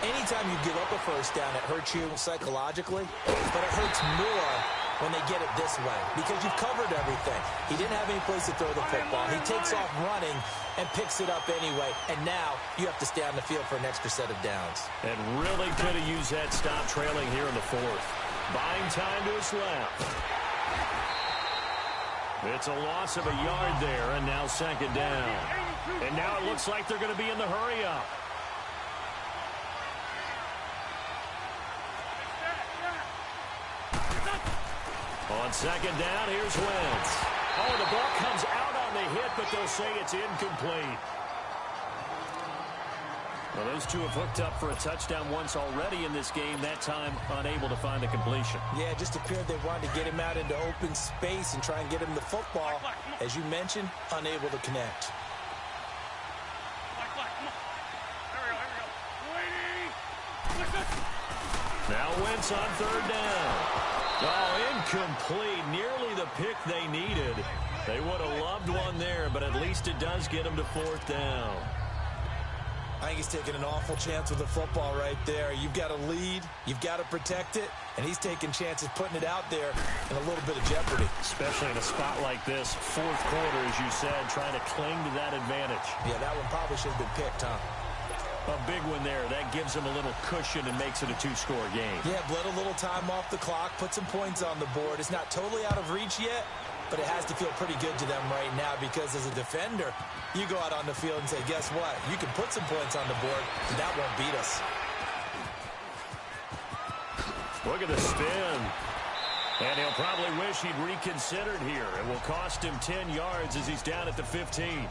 Anytime you give up a first down, it hurts you psychologically, but it hurts more when they get it this way because you've covered everything. He didn't have any place to throw the football. He takes off running and picks it up anyway, and now you have to stay on the field for an extra set of downs. And really could have used that stop trailing here in the 4th. Buying time to his left. It's a loss of a yard there, and now 2nd down. And now it looks like they're going to be in the hurry-up. On 2nd down, here's Wentz. Oh, the ball comes out on the hit, but they'll say it's incomplete. Well, those two have hooked up for a touchdown once already in this game, that time unable to find the completion. Yeah, it just appeared they wanted to get him out into open space and try and get him the football. As you mentioned, unable to connect. Now Wentz on 3rd down. Oh, incomplete. Nearly the pick they needed. They would have loved one there, but at least it does get them to 4th down. I think he's taking an awful chance with the football right there. You've got to lead, you've got to protect it, and he's taking chances putting it out there in a little bit of jeopardy. Especially in a spot like this, 4th quarter, as you said, trying to cling to that advantage. Yeah, that one probably should have been picked, huh? A big one there. That gives him a little cushion and makes it a 2-score game. Yeah, bled a little time off the clock, put some points on the board. It's not totally out of reach yet, but it has to feel pretty good to them right now because as a defender, you go out on the field and say, guess what? You can put some points on the board, and that won't beat us. Look at the spin. And he'll probably wish he'd reconsidered here. It will cost him 10 yards as he's down at the 15.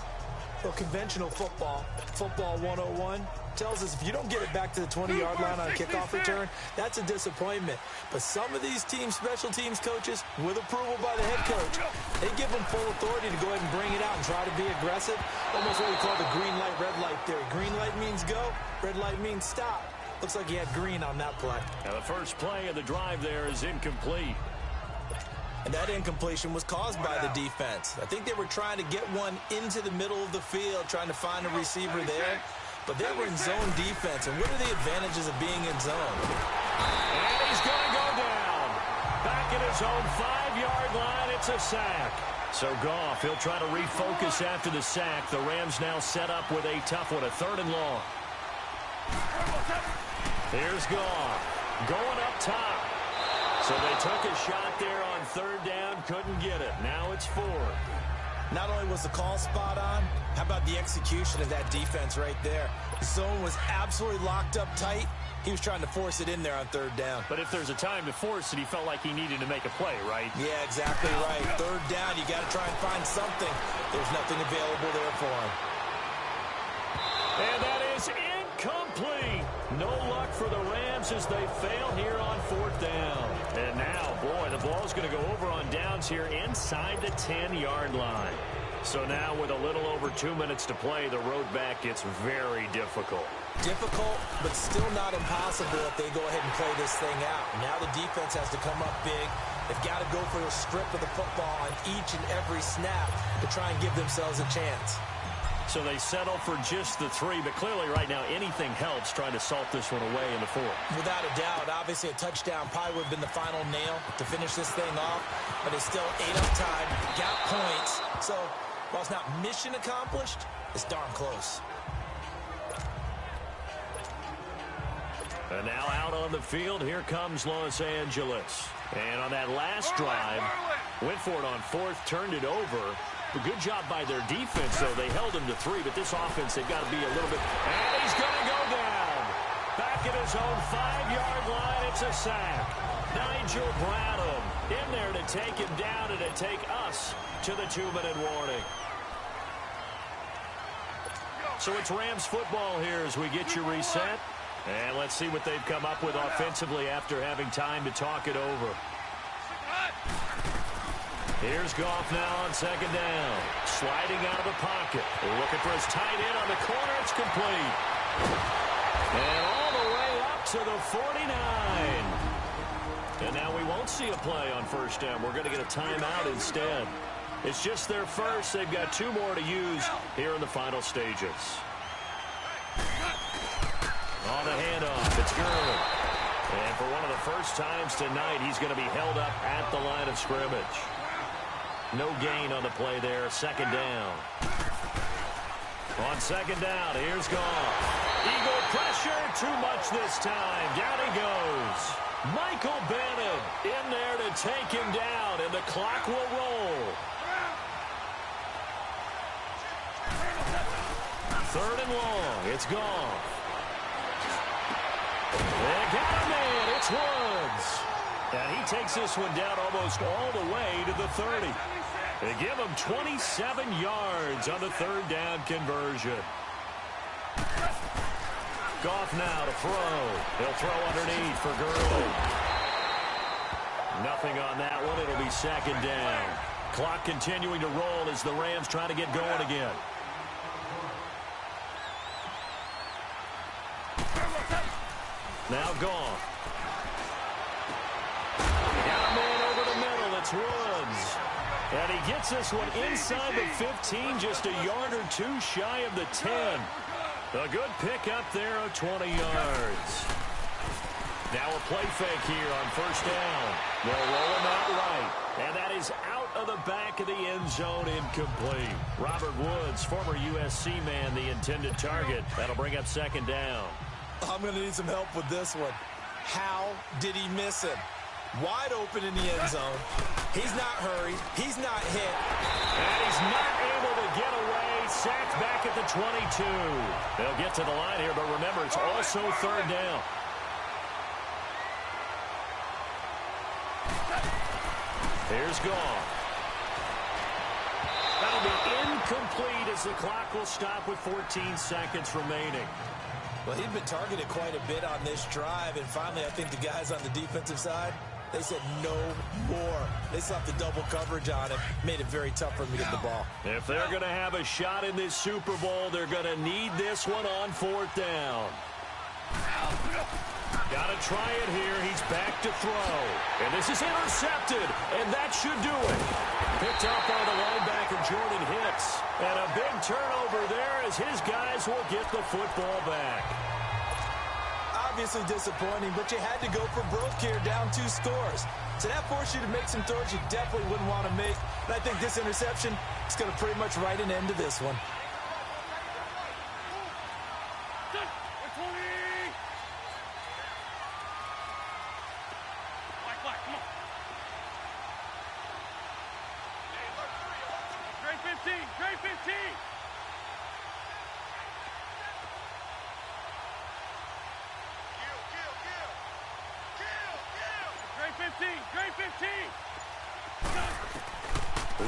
Well, conventional football 101, tells us if you don't get it back to the 20-yard line on a kickoff return, that's a disappointment. But some of these teams, special teams coaches, with approval by the head coach, they give them full authority to go ahead and bring it out and try to be aggressive. Almost what we call the green light, red light theory. Green light means go, red light means stop. Looks like he had green on that play. Now the first play of the drive there is incomplete. And that incompletion was caused by the defense. I think they were trying to get one into the middle of the field, trying to find a receiver there. But they were in zone defense. And what are the advantages of being in zone? And he's going to go down. Back at his own 5-yard line, it's a sack. So Goff, he'll try to refocus after the sack. The Rams now set up with a tough one, a 3rd and long. Here's Goff, going up top. So they took a shot there on 3rd down, couldn't get it. Now it's 4th. Not only was the call spot on, how about the execution of that defense right there? The zone was absolutely locked up tight. He was trying to force it in there on 3rd down. But if there's a time to force it, he felt like he needed to make a play, right? Yeah, exactly right. 3rd down, you got to try and find something. There's nothing available there for him. And that is incomplete. No luck for the Rams as they fail here on 4th down. And now, boy, the ball's going to go over on downs here inside the 10-yard line. So now with a little over 2 minutes to play, the road back gets very difficult. Difficult, but still not impossible if they go ahead and play this thing out. Now the defense has to come up big. They've got to go for a strip of the football on each and every snap to try and give themselves a chance. So they settle for just the 3, but clearly right now anything helps trying to salt this one away in the 4th. Without a doubt, obviously a touchdown probably would have been the final nail to finish this thing off, but it's still 8 up time, got points. So while it's not mission accomplished, it's darn close. And now out on the field, here comes Los Angeles. And on that last drive, went for it on 4th, turned it over. A good job by their defense, though. They held him to 3, but this offense, they've got to be a little bit... And he's going to go down. Back at his own 5-yard line, it's a sack. Nigel Bradham in there to take him down and to take us to the 2-minute warning. So it's Rams football here as we get you reset. And let's see what they've come up with offensively after having time to talk it over. Here's Goff now on 2nd down. Sliding out of the pocket. Looking for his tight end on the corner. It's complete. And all the way up to the 49. And now we won't see a play on 1st down. We're going to get a timeout instead. It's just their first. They've got 2 more to use here in the final stages. On the handoff, it's Gurley. And for one of the first times tonight, he's going to be held up at the line of scrimmage. No gain on the play there. 2nd down. On 2nd down, here's Goff. Eagle pressure, too much this time. Down he goes. Michael Bennett in there to take him down, and the clock will roll. 3rd and long, it's Goff. They got him in. It's Woods. And he takes this one down almost all the way to the 30. They give him 27 yards on the 3rd down conversion. Goff now to throw. He'll throw underneath for Gurley. Nothing on that one. It'll be 2nd down. Clock continuing to roll as the Rams try to get going again. Now Goff. Got a man over the middle. It's Woods. And he gets this one inside the 15, just a yard or 2 shy of the 10. A good pickup there of 20 yards. Now a play fake here on 1st down. They'll roll him out right. And that is out of the back of the end zone, incomplete. Robert Woods, former USC man, the intended target. That'll bring up 2nd down. I'm going to need some help with this one. How did he miss him? Wide open in the end zone. He's not hurried. He's not hit. And he's not able to get away. Sacked back at the 22. They'll get to the line here, but remember, it's also 3rd down. Here's Goff. That'll be incomplete as the clock will stop with 14 seconds remaining. Well, he'd been targeted quite a bit on this drive, and finally I think the guys on the defensive side, they said no more. They slapped the double coverage on him, made it very tough for him to get the ball. If they're going to have a shot in this Super Bowl, they're going to need this one on 4th down. Gotta try it here. He's back to throw. And this is intercepted, and that should do it. Picked up by the linebacker, Jordan Hicks. And a big turnover there as his guys will get the football back. Obviously disappointing, but you had to go for broke here, down 2 scores. So that forced you to make some throws you definitely wouldn't want to make. And I think this interception is going to pretty much write an end to this one.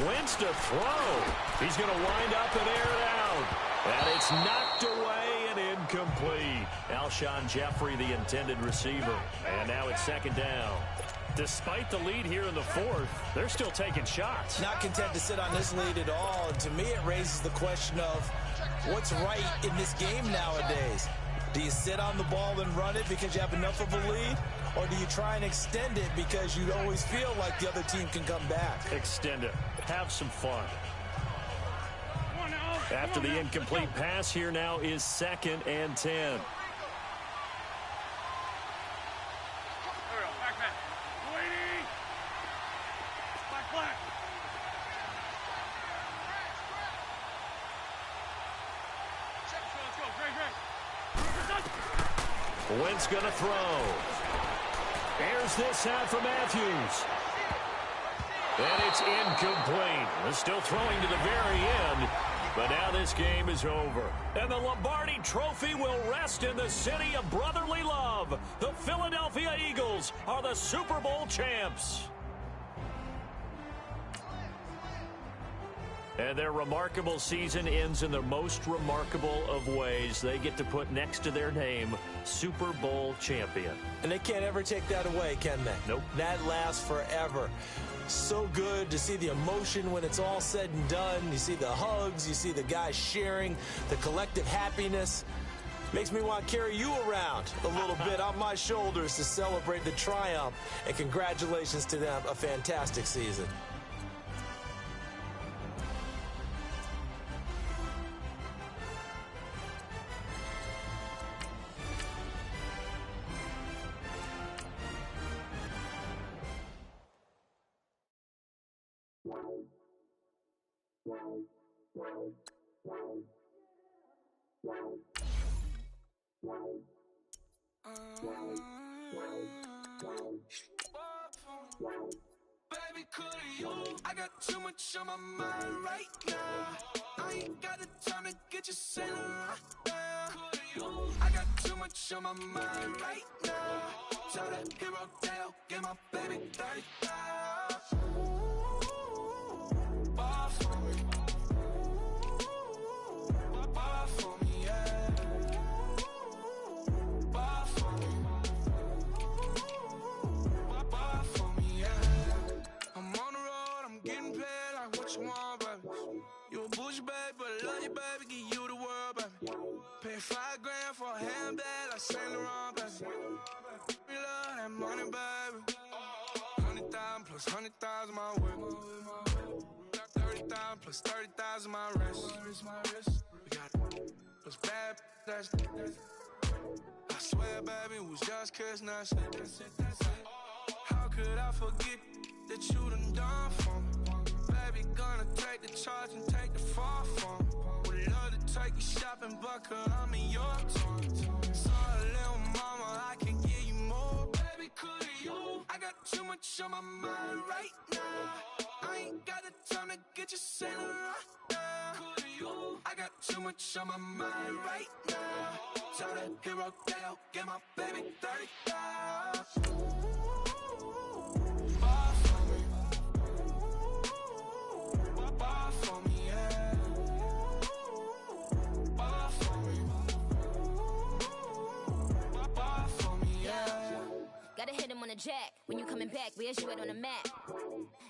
Wentz to throw. He's going to wind up and air it out. And it's knocked away and incomplete. Alshon Jeffrey, the intended receiver. And now it's second down. Despite the lead here in the fourth, they're still taking shots. Not content to sit on this lead at all. And to me, it raises the question of what's right in this game nowadays. Do you sit on the ball and run it because you have enough of a lead? Or do you try and extend it because you always feel like the other team can come back? Extend it. Have some fun. After the incomplete pass, here now is 2nd and 10. Wentz going to throw. Airs this out for Matthews. And it's incomplete. They're still throwing to the very end. But now this game is over. And the Lombardi Trophy will rest in the city of brotherly love. The Philadelphia Eagles are the Super Bowl champs. And their remarkable season ends in the most remarkable of ways. They get to put next to their name, Super Bowl champion. And they can't ever take that away, can they? Nope. That lasts forever. So good to see the emotion when it's all said and done. You see the hugs, you see the guys sharing, the collective happiness. Makes me want to carry you around a little bit on my shoulders to celebrate the triumph. And congratulations to them, a fantastic season. Baby, could you? I got too much on my mind right now. I ain't got the time to get you sailing right now. Could you? I got too much on my mind right now. Tell that hero Dale, get my baby 30,000. Bar for me. Bar for me, yeah. Bar for me. Bar for me, yeah. I'm on the road, I'm getting paid like what you want, baby. You a bougie, baby, but I love you, baby. Give you the world, baby. Pay $5 grand for a handbag like Saint Laurent, baby. We love that money, baby. 100,000 plus 100,000 my work. 30,000 plus 30,000 my wrist. We got those bad, that's I swear, baby, it was just kissing us. How could I forget that you done for me? Baby, gonna take the charge and take the fall from me. Would love to take you shopping, but I'm in your tongue. Sorry, little mama, I can give you more. Baby, could you? I got too much on my mind right now. I ain't got the time to get you sailing right now. Could you? I got too much on my mind right now. Tell that hero Dale, get my baby 30,000. Bar for me. Bar for me, yeah. Bar for me. Bar for me, yeah. Gotta hit him on the jack. When you coming back, where's you at on the map?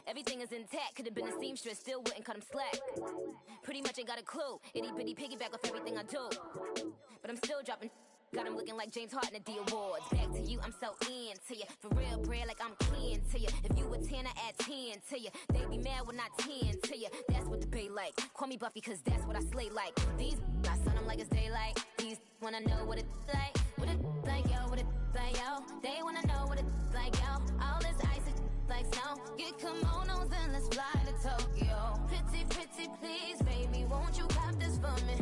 Everything is intact. Could've been a seamstress, still wouldn't cut him slack. Pretty much ain't got a clue. Itty bitty piggyback off everything I do. But I'm still dropping Got him looking like James Harden at the awards. Back to you, I'm so into you. For real, bread, like I'm kin to you. If you a 10, I add 10 to you. They be mad when I 10 to you. That's what the bay like. Call me Buffy, cause that's what I slay like. These, I sun them like it's daylight. These wanna know what it's like. What it like, yo, what it like, yo. They wanna know what it's like, yo. All this ice is like snow. Get kimonos and let's fly to Tokyo. Pretty, pretty, please, baby, won't you cop this for me?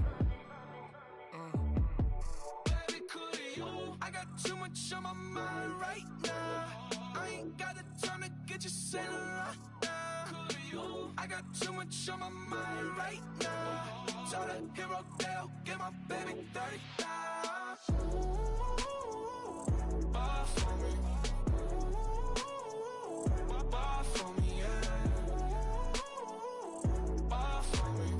Baby, could you? I got too much on my mind right now. I ain't got the time to get you sailing right now. Could you? I got too much on my mind right now. So the hero Dale, get my baby 30,000. Bar for me. Bar for me, yeah. Bar for me.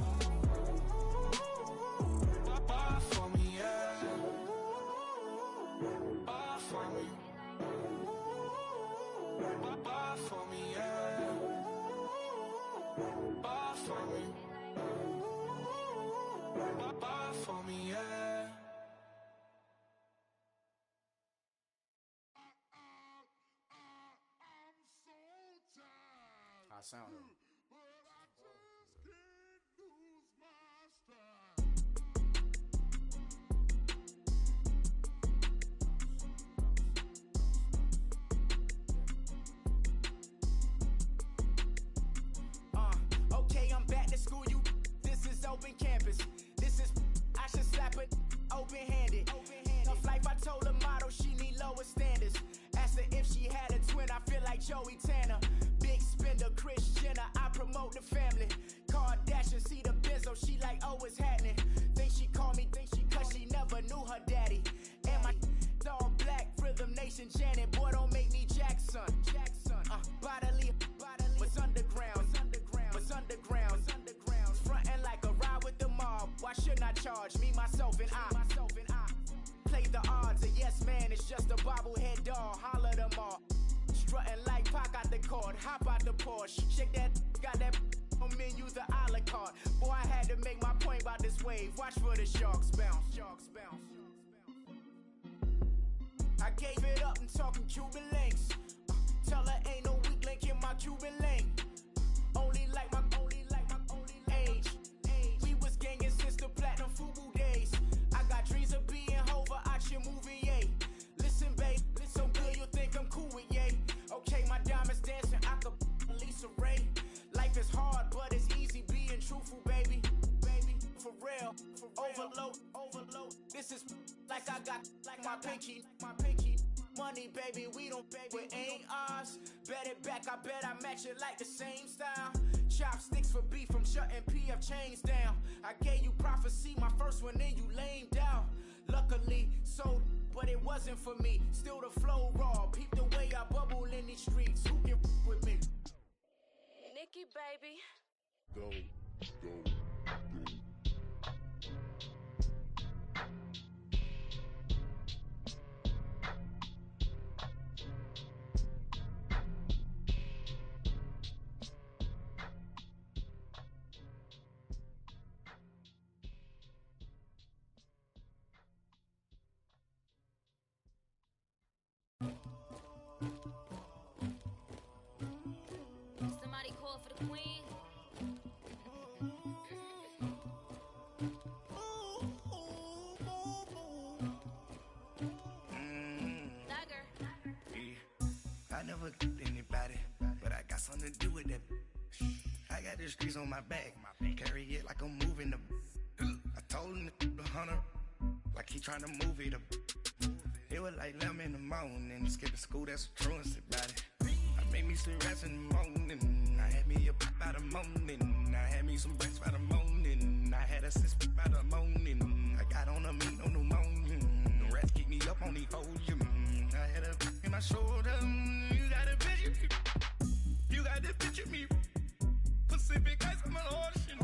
Bar for me, yeah. Bar for me. Bar for me, yeah. Bar for me. Bar for me, yeah. I sound it. Okay, I'm back to school, you. This is open campus. This is, I should slap it open-handed. Tough life, I told the model she need lower standards. Asked her if she had a twin, I feel like Joey Tanner. Big spender, Kris Jenner, I promote the family. Kardashian, see the benzo, she like, oh, it's happening. Think she call me, cause she never knew her daddy. And my all black, Rhythm Nation, Janet, boy, don't make me Jackson. Bodily, what's underground? What's underground? Frontin' like a ride with the mob. Why shouldn't I charge me, myself, and I? Play the odds, a yes man, it's just a bobblehead doll. Holler them all. Strutting like Pac out the court, hop out the Porsche. Shake that, got that on menu, the a la carte. Boy, I had to make my point about this wave. Watch for the sharks bounce. I gave it up and talking Cuban links. Tell her ain't no weak link in my Cuban link. Only like my age. We was gangin' since the platinum FUBU days. I got dreams of being Hova out your movie, yay. Listen, babe, so good you think I'm cool with yay. Okay, my diamonds dancing, I could Lisa Ray. Life is hard, but it's easy being truthful, baby. For real, overload. This is like I got like my pinky. Money, baby, we don't pay, it ain't ours. Bet it back, I bet I match it like the same style. Chopsticks for beef, I'm shutting PF chains down. I gave you prophecy, my first one, then you lamed out. Luckily, sold, but it wasn't for me. Still the flow raw, peep the way I bubble in these streets. Who can with me? Nikki, baby. Go. Somebody call for the queen. Dagger. I never killed anybody, but I got something to do with that. I got the streets on my back, carry it like I'm moving the. I told him to the hunter, like he trying to move it up. It was like 11 in the morning, skipping school, that's a truancy about it. I made me some rats in the morning, I had me a pop by the morning, I had me some breaks by the morning, I had a sis by the morning, I got on a meat on the morning, the rats keep me up on the podium, I had a in my shoulder, you got a picture, me, Pacific ice, I'm an ocean,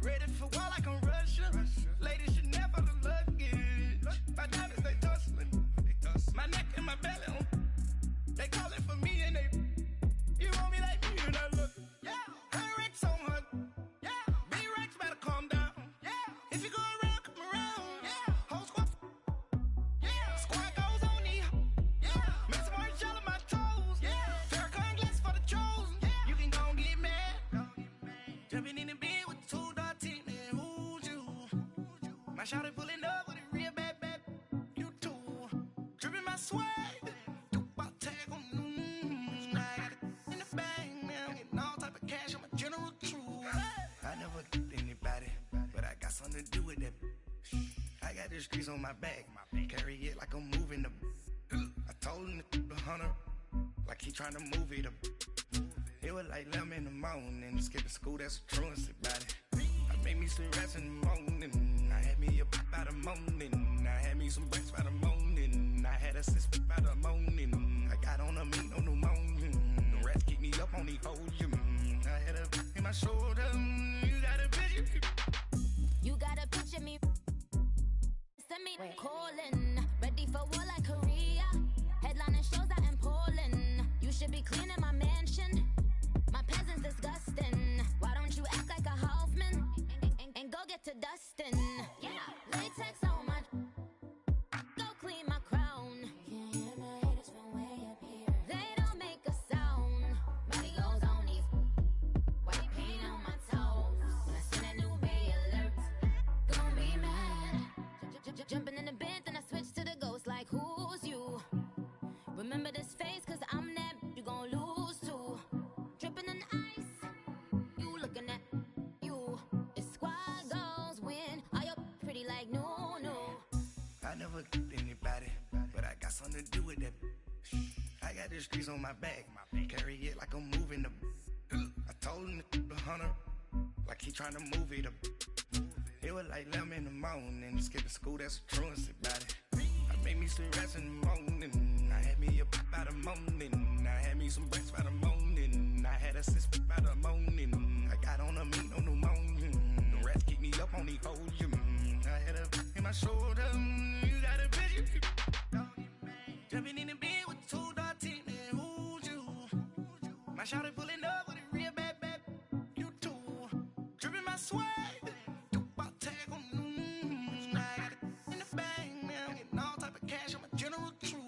ready for war like I'm Russian, ladies should never look luggage, my diamonds they tussling, my neck and my belly on. They calling for me and they. You want me like me and I look. Yeah. Her Rex on her. Yeah. B-Rex better calm down. Yeah. If you go around, come around. Yeah. Whole squad. Yeah. love with it real bad, bad. You too. Dripping my swag. About tag on. I got it in the bag, man. Getting all type of cash. I'm a general true. I never did anybody, but I got something to do with that. I got the streets on my back. Carry it like I'm moving the. I told him the hunter, like he trying to move it up. It was like 11 in the morning. Skipping school, that's a truancy about it. I made me some rest in the morning. I had me a pop by the morning. I had me some breaks by the morning. I had a six by the morning. I got on a meat on the morning. The rats keep me up on the podium. I had a in my shoulder. You got a picture. You got a picture me. Send me calling. Ready for war like Korea. Headlining shows out in Poland. You should be cleaning my mansion. My peasants disgusting. Why don't you act like a Hoffman and go get to dustin'? Yeah, latex on my. Go clean my crown. Can't hear my haters from way up here. They don't make a sound. Body goes on these. White paint on my toes. When I send a new bay alert, gonna be mad. Jumping in the bed, then I switch to the ghost like who's you? Remember this face, cause I'm that you gon' lose to. Dripping in ice, you looking at you. It's squad goals win. Are you pretty like no? I never did anybody, but I got something to do with that. I got the streets on my back. Carry it like I'm moving the. I told him the hunter, like he trying to move it up. It was like 11 in the morning. Skipping school, that's a truancy about it. I made me some rest in the morning. I had me a pop by the morning. I had me some breaks by the morning. I had a six by the morning. I got on a meat on the morning. The rats keep me up on the podium. I had a in my shoulder. You got a picture. Jumping in the bed with two dark teeth, man. Who's you? My shawty pulling up with it real bad, bad. You too. Dripping my swag. About tag on. I got it in the bag, man. Getting all type of cash. I'm a general true.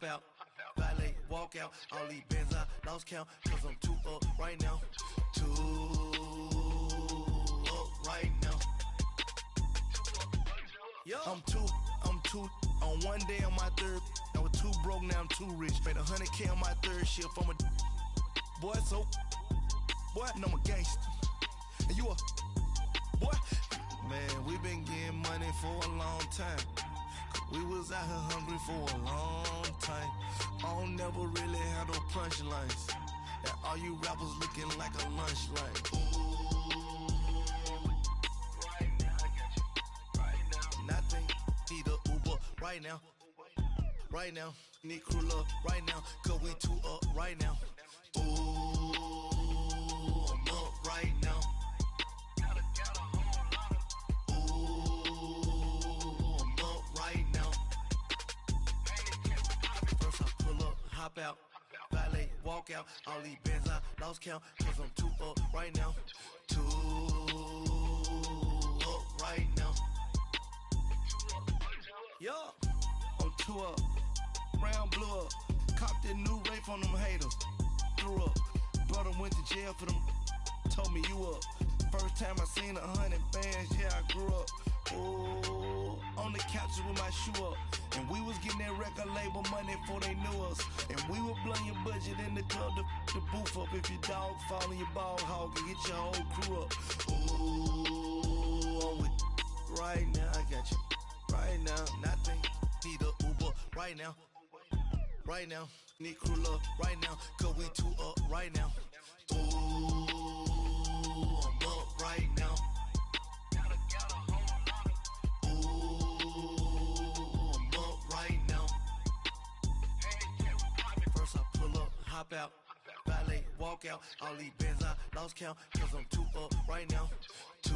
Out, valet, walk out, all these bands I lost count, cause I'm too up right now, too up right now. Yo. I'm two, on one day on my third, I was too broke, now I'm too rich, made 100K on my third shift, I'm a boy, so, boy, and I'm a gangster, and you a, boy, man, we been getting money for a long time. We was out here hungry for a long time. I don't never really have no punchlines. And all you rappers looking like a lunch line. Ooh, right now, I got you. Right now. Nothing, need a Uber right now. Right now, need crew up right now. Cause we too up right now. Ooh, I'm up right now. Hop out, valet, walk out, all these bands I lost count, cause I'm too up right now, too up right now. Yo, I'm too up, round blew up, copped that new rape on them haters, threw up, brother went to jail for them, told me you up, first time I seen 100 bands, yeah I grew up, ooh, on the couches with my shoe up. And we was getting that record label money before they knew us. And we were blowing your budget in the club to boof up. If your dog fall in your ball hog and get your whole crew up. Ooh, I'm with right now, I got you. Right now, nothing, need a Uber right now. right now. Need crew love right now, cause we too up right now. Ooh, I'm up right now. Ooh, I'm up right now. First I pull up, hop out, valet, walk out. All these bands I lost count, cause I'm too up right now. Too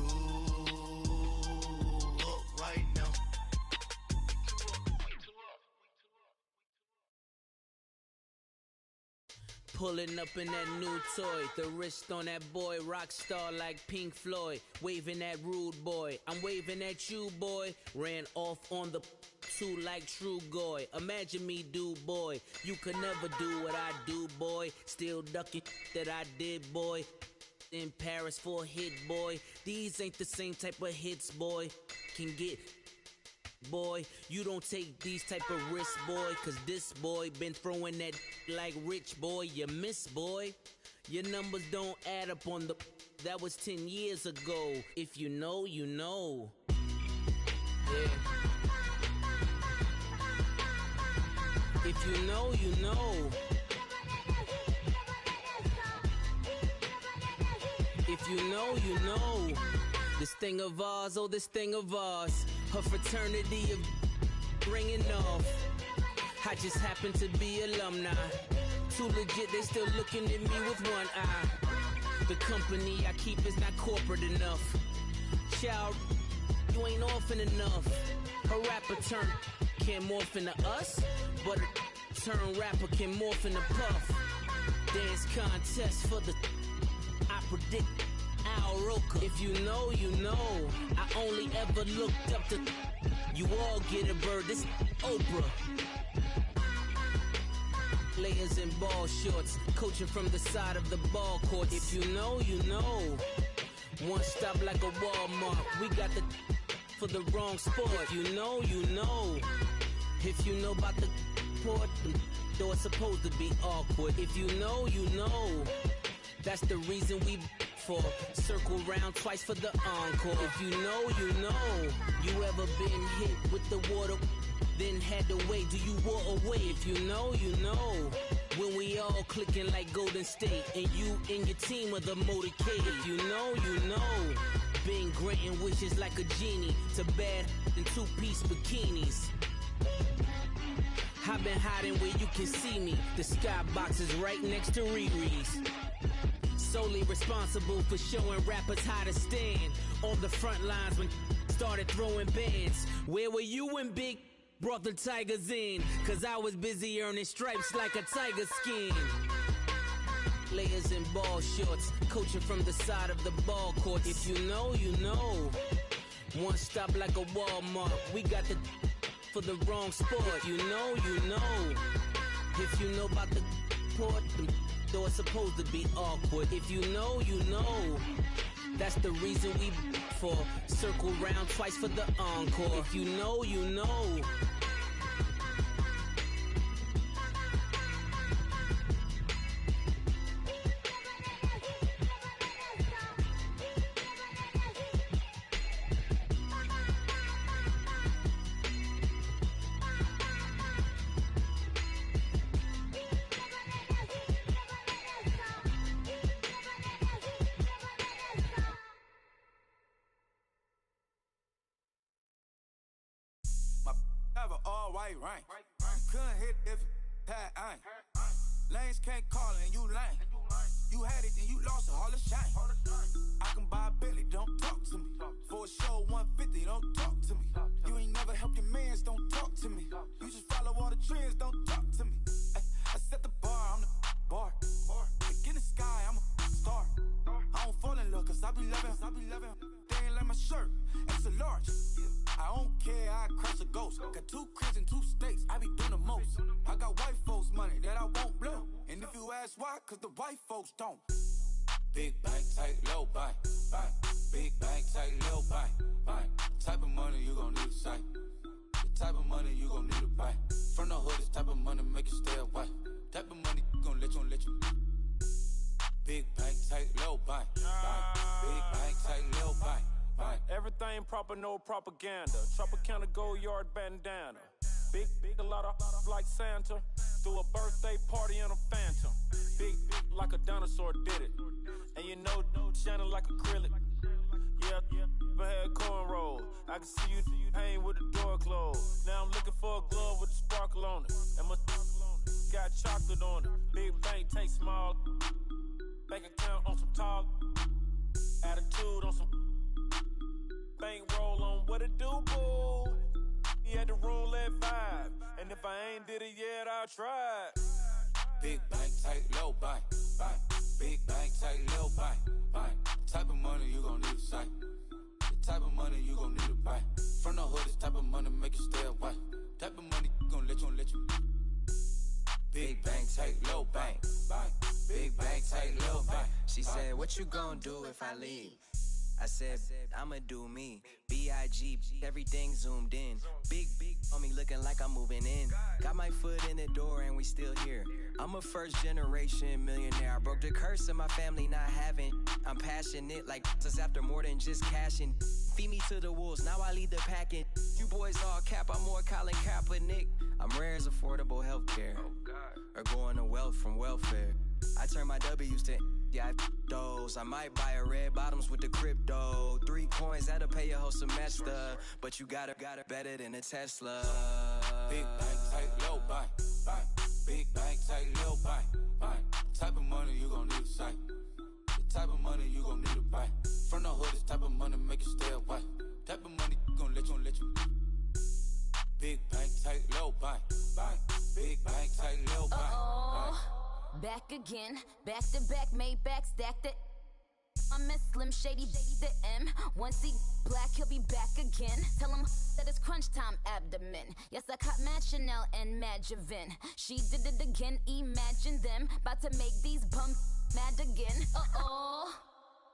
up right now. Pulling up in that new toy, the wrist on that boy, rock star like Pink Floyd, waving at rude boy, I'm waving at you boy, ran off on the two like True Goy, imagine me do boy, you could never do what I do boy, still ducking that I did boy, in Paris for a hit boy, these ain't the same type of hits boy, can get boy, you don't take these type of risks, boy, cause this boy been throwing that like rich boy, you miss, boy. Your numbers don't add up on the, that was 10 years ago. If you know, you know. Yeah. If you know, you know. If you know, you know. This thing of ours, oh, this thing of ours. Her fraternity of ringing off. I just happen to be alumni. Too legit, they still looking at me with one eye. The company I keep is not corporate enough. Child, you ain't orphan enough. A rapper turn can't morph into us, but a turn rapper can morph into Puff. Dance contest for the, I predict Al Roker. If you know, you know. I only ever looked up to, you all get a bird, this Oprah. Layers in ball shorts, coaching from the side of the ball court. If you know, you know. One stop like a Walmart, we got the for the wrong sport. You know, you know. If you know about the port, though it's supposed to be awkward. If you know, you know. That's the reason we for circle round twice for the encore. If you know, you know. You ever been hit with the water, then had to wait? Do you walk away? If you know, you know. When we all clicking like Golden State, and you and your team are the motorcade. If you know, you know. Been granting wishes like a genie to bad in two-piece bikinis. I've been hiding where you can see me. The skybox is right next to Riri's. Solely responsible for showing rappers how to stand on the front lines when started throwing bands. Where were you when Big brought the Tigers in? Cause I was busy earning stripes like a tiger skin. Layers in ball shorts, coaching from the side of the ball court. If you know, you know. One stop like a Walmart, we got the for the wrong sport. You know, you know. If you know about the port, though it's supposed to be awkward. If you know, you know. That's the reason we for circle round twice for the encore. If you know, you know. Have an all-white rank. Couldn't hit if it had ain't. Lanes can't call it and you lame. You had it and you lost it, all the shame. I can buy a Billy, don't talk to me. For a show 150, don't talk to me. You ain't never helped your mans, don't talk to me. You just follow all the trends, don't talk to me. I set the bar, I'm the bar. Like in the sky, I'm a star. I don't fall in love cause I be loving. They ain't like my shirt, extra large. I don't care, I crash a ghost. Got 2 cribs and 2 states, I be doing the most. I got white folks money that I won't blow. And if you ask why, cause the white folks don't. Big bank, tight, low bank, bank. Big bank, tight, low bank, bank. Type of money you gon' need to sight. The type of money you gon' need to buy. From the hood, this type of money make you stay away. Type of money gon' let you. Big bank, tight, low bank, bank. Big bank, tight, low bank. Everything proper, no propaganda. Tropicana gold yard bandana. Big, a lot of like Santa. Threw a birthday party in a phantom. Big like a dinosaur did it. And you know, shining like acrylic. Yeah, but had cornrows. I can see you hang with the door closed. Now I'm looking for a glove with a sparkle on it. And my got chocolate on it. Big bank take small. Bank account on some tall. Attitude on some. Bank roll on what it do, boo. He had the roulette vibe. And if I ain't did it yet, I'll try it. Big bank, tight, low bank, bank. Big bank, tight, low bank, bank. Type of money you gon' need to sight. The type of money you gon' need to buy. From the hood, this type of money make you stay away. Type of money gon' let you. Big bank, tight, low bank, bank. Big bank, tight, low bank. She said, what you gon' do if I leave? I said, I'ma do me. B.I.G. Everything zoomed in. Big on me looking like I'm moving in. Got my foot in the door and we still here. I'm a first generation millionaire. I broke the curse of my family not having. I'm passionate like us after more than just cashing. Feed me to the wolves, now I lead the packing. You boys all cap, I'm more Colin Kaepernick. I'm rare as affordable healthcare. Or going to wealth from welfare. I turn my W's to those. I might buy a red bottoms with the crypto. 3 coins, that'll pay your whole semester. But you got it better than a Tesla. Big bank, tight, low bank, bank. Big bank, tight, low bank, bank. Type of money you gon' need to sight. The type of money you gon' need to buy. From the hood, this type of money make you stay away. Type of money gon' let you. Big bank, tight, low bank, bank. Big bank, tight, low bank, bank. Back again, back to back, made back, stacked it. I'm Miss Slim Shady, the M. Once he black, he'll be back again. Tell him that it's crunch time abdomen. Yes, I caught Mad Chanel and Mad Javin. She did it again, imagine them. About to make these bums mad again.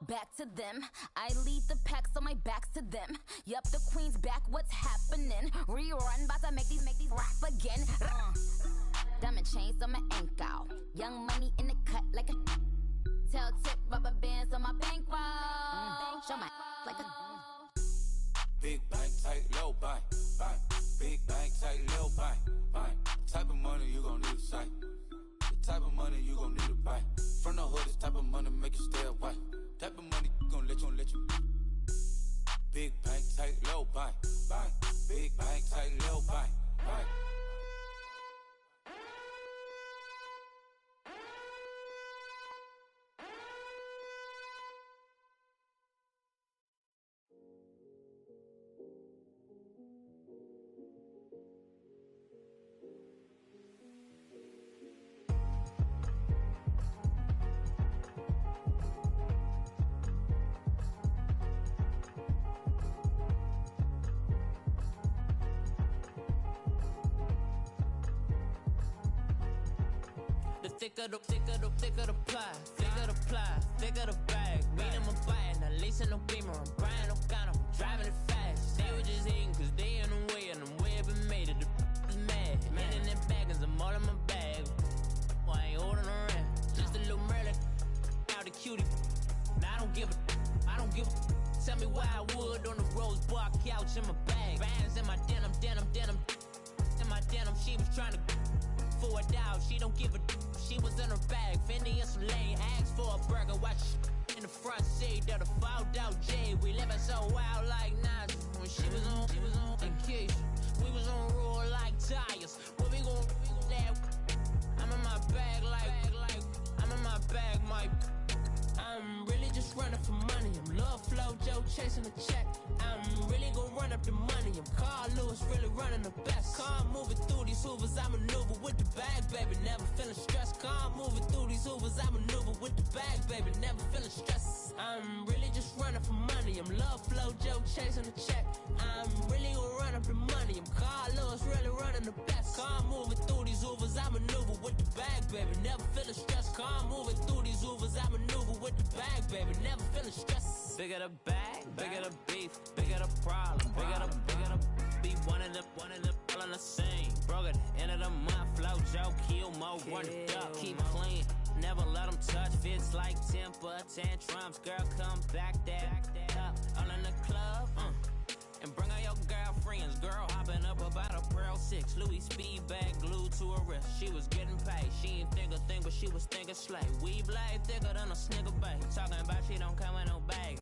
Back to them. I lead the pack, so my back's to them. Yup, the queen's back, what's happening? Rerun, about to make these rap again. Diamond chains on my ankle. Young money in the cut like a tail tip, rubber bands on my bankroll. Show my like a Big bank, tight, low bank, bank. Big bank, tight, low bank, bank. Type of money you gon' need to sight. The type of money you gon' need to buy. From the hood, this type of money make you stay away. Type of money gon' let you. Big bank, tight, low bank, bank. Big bank, tight, low bank, bank. Thicker the pie, thicker the bag. Meet them a buying, the lace in no beamer. I'm buying no gun, I'm driving it fast. They were just hating cause they in the way, and I'm way up and made it. The is mad. In them baggins, I'm all in my bag. I ain't holding around. Just a little Merlin, out the cutie. Now I don't give a. Tell me why I would on the rose bar couch in my bag. Bands in my denim. In my denim, she was trying to for a doubt. She don't give a. She was in her bag, Fendi and some lane. Asked for a burger, watch in the front seat of the fouled out J. We living so wild like Nas. When she was on vacation, we was on roll like tires. What we gon' let? I'm in my bag like I'm in my bag, Mike. I'm really just running for money. I'm Love Flow Joe chasing the check. I'm really gon' run up the money. I'm Carl Lewis, really running the best. Car moving through these hoovers, I maneuver with the bag, baby. Never feeling stressed. Car moving through these hoovers, I maneuver with the bag, baby. Never feeling stressed. I'm really just running for money. I'm Love Flow Joe chasing the check. I'm really gon' run up the money. I'm Carl Lewis, really running the best. Car moving through these hoovers, I maneuver with the bag, baby. Never feeling stressed. Car moving through these hoovers, I maneuver with the bag, baby. Never feeling stressed. Bigger the bag, bigger the beef, bigger the problem, bigger the be one of the all in the same. Broke at the end of the month, flow Joe, kill mo, run it up, keep clean. Never let them touch, fits like temper tantrums. Girl, come back up, all in the club, and bring all your girlfriends. Girl, hopping up about a Pearl 6, Louis speed bag glued to her wrist. She was getting paid. She ain't think a thing, but she was thinking slay. We blade thicker than a snigger bait. Talking about she don't come with no bag.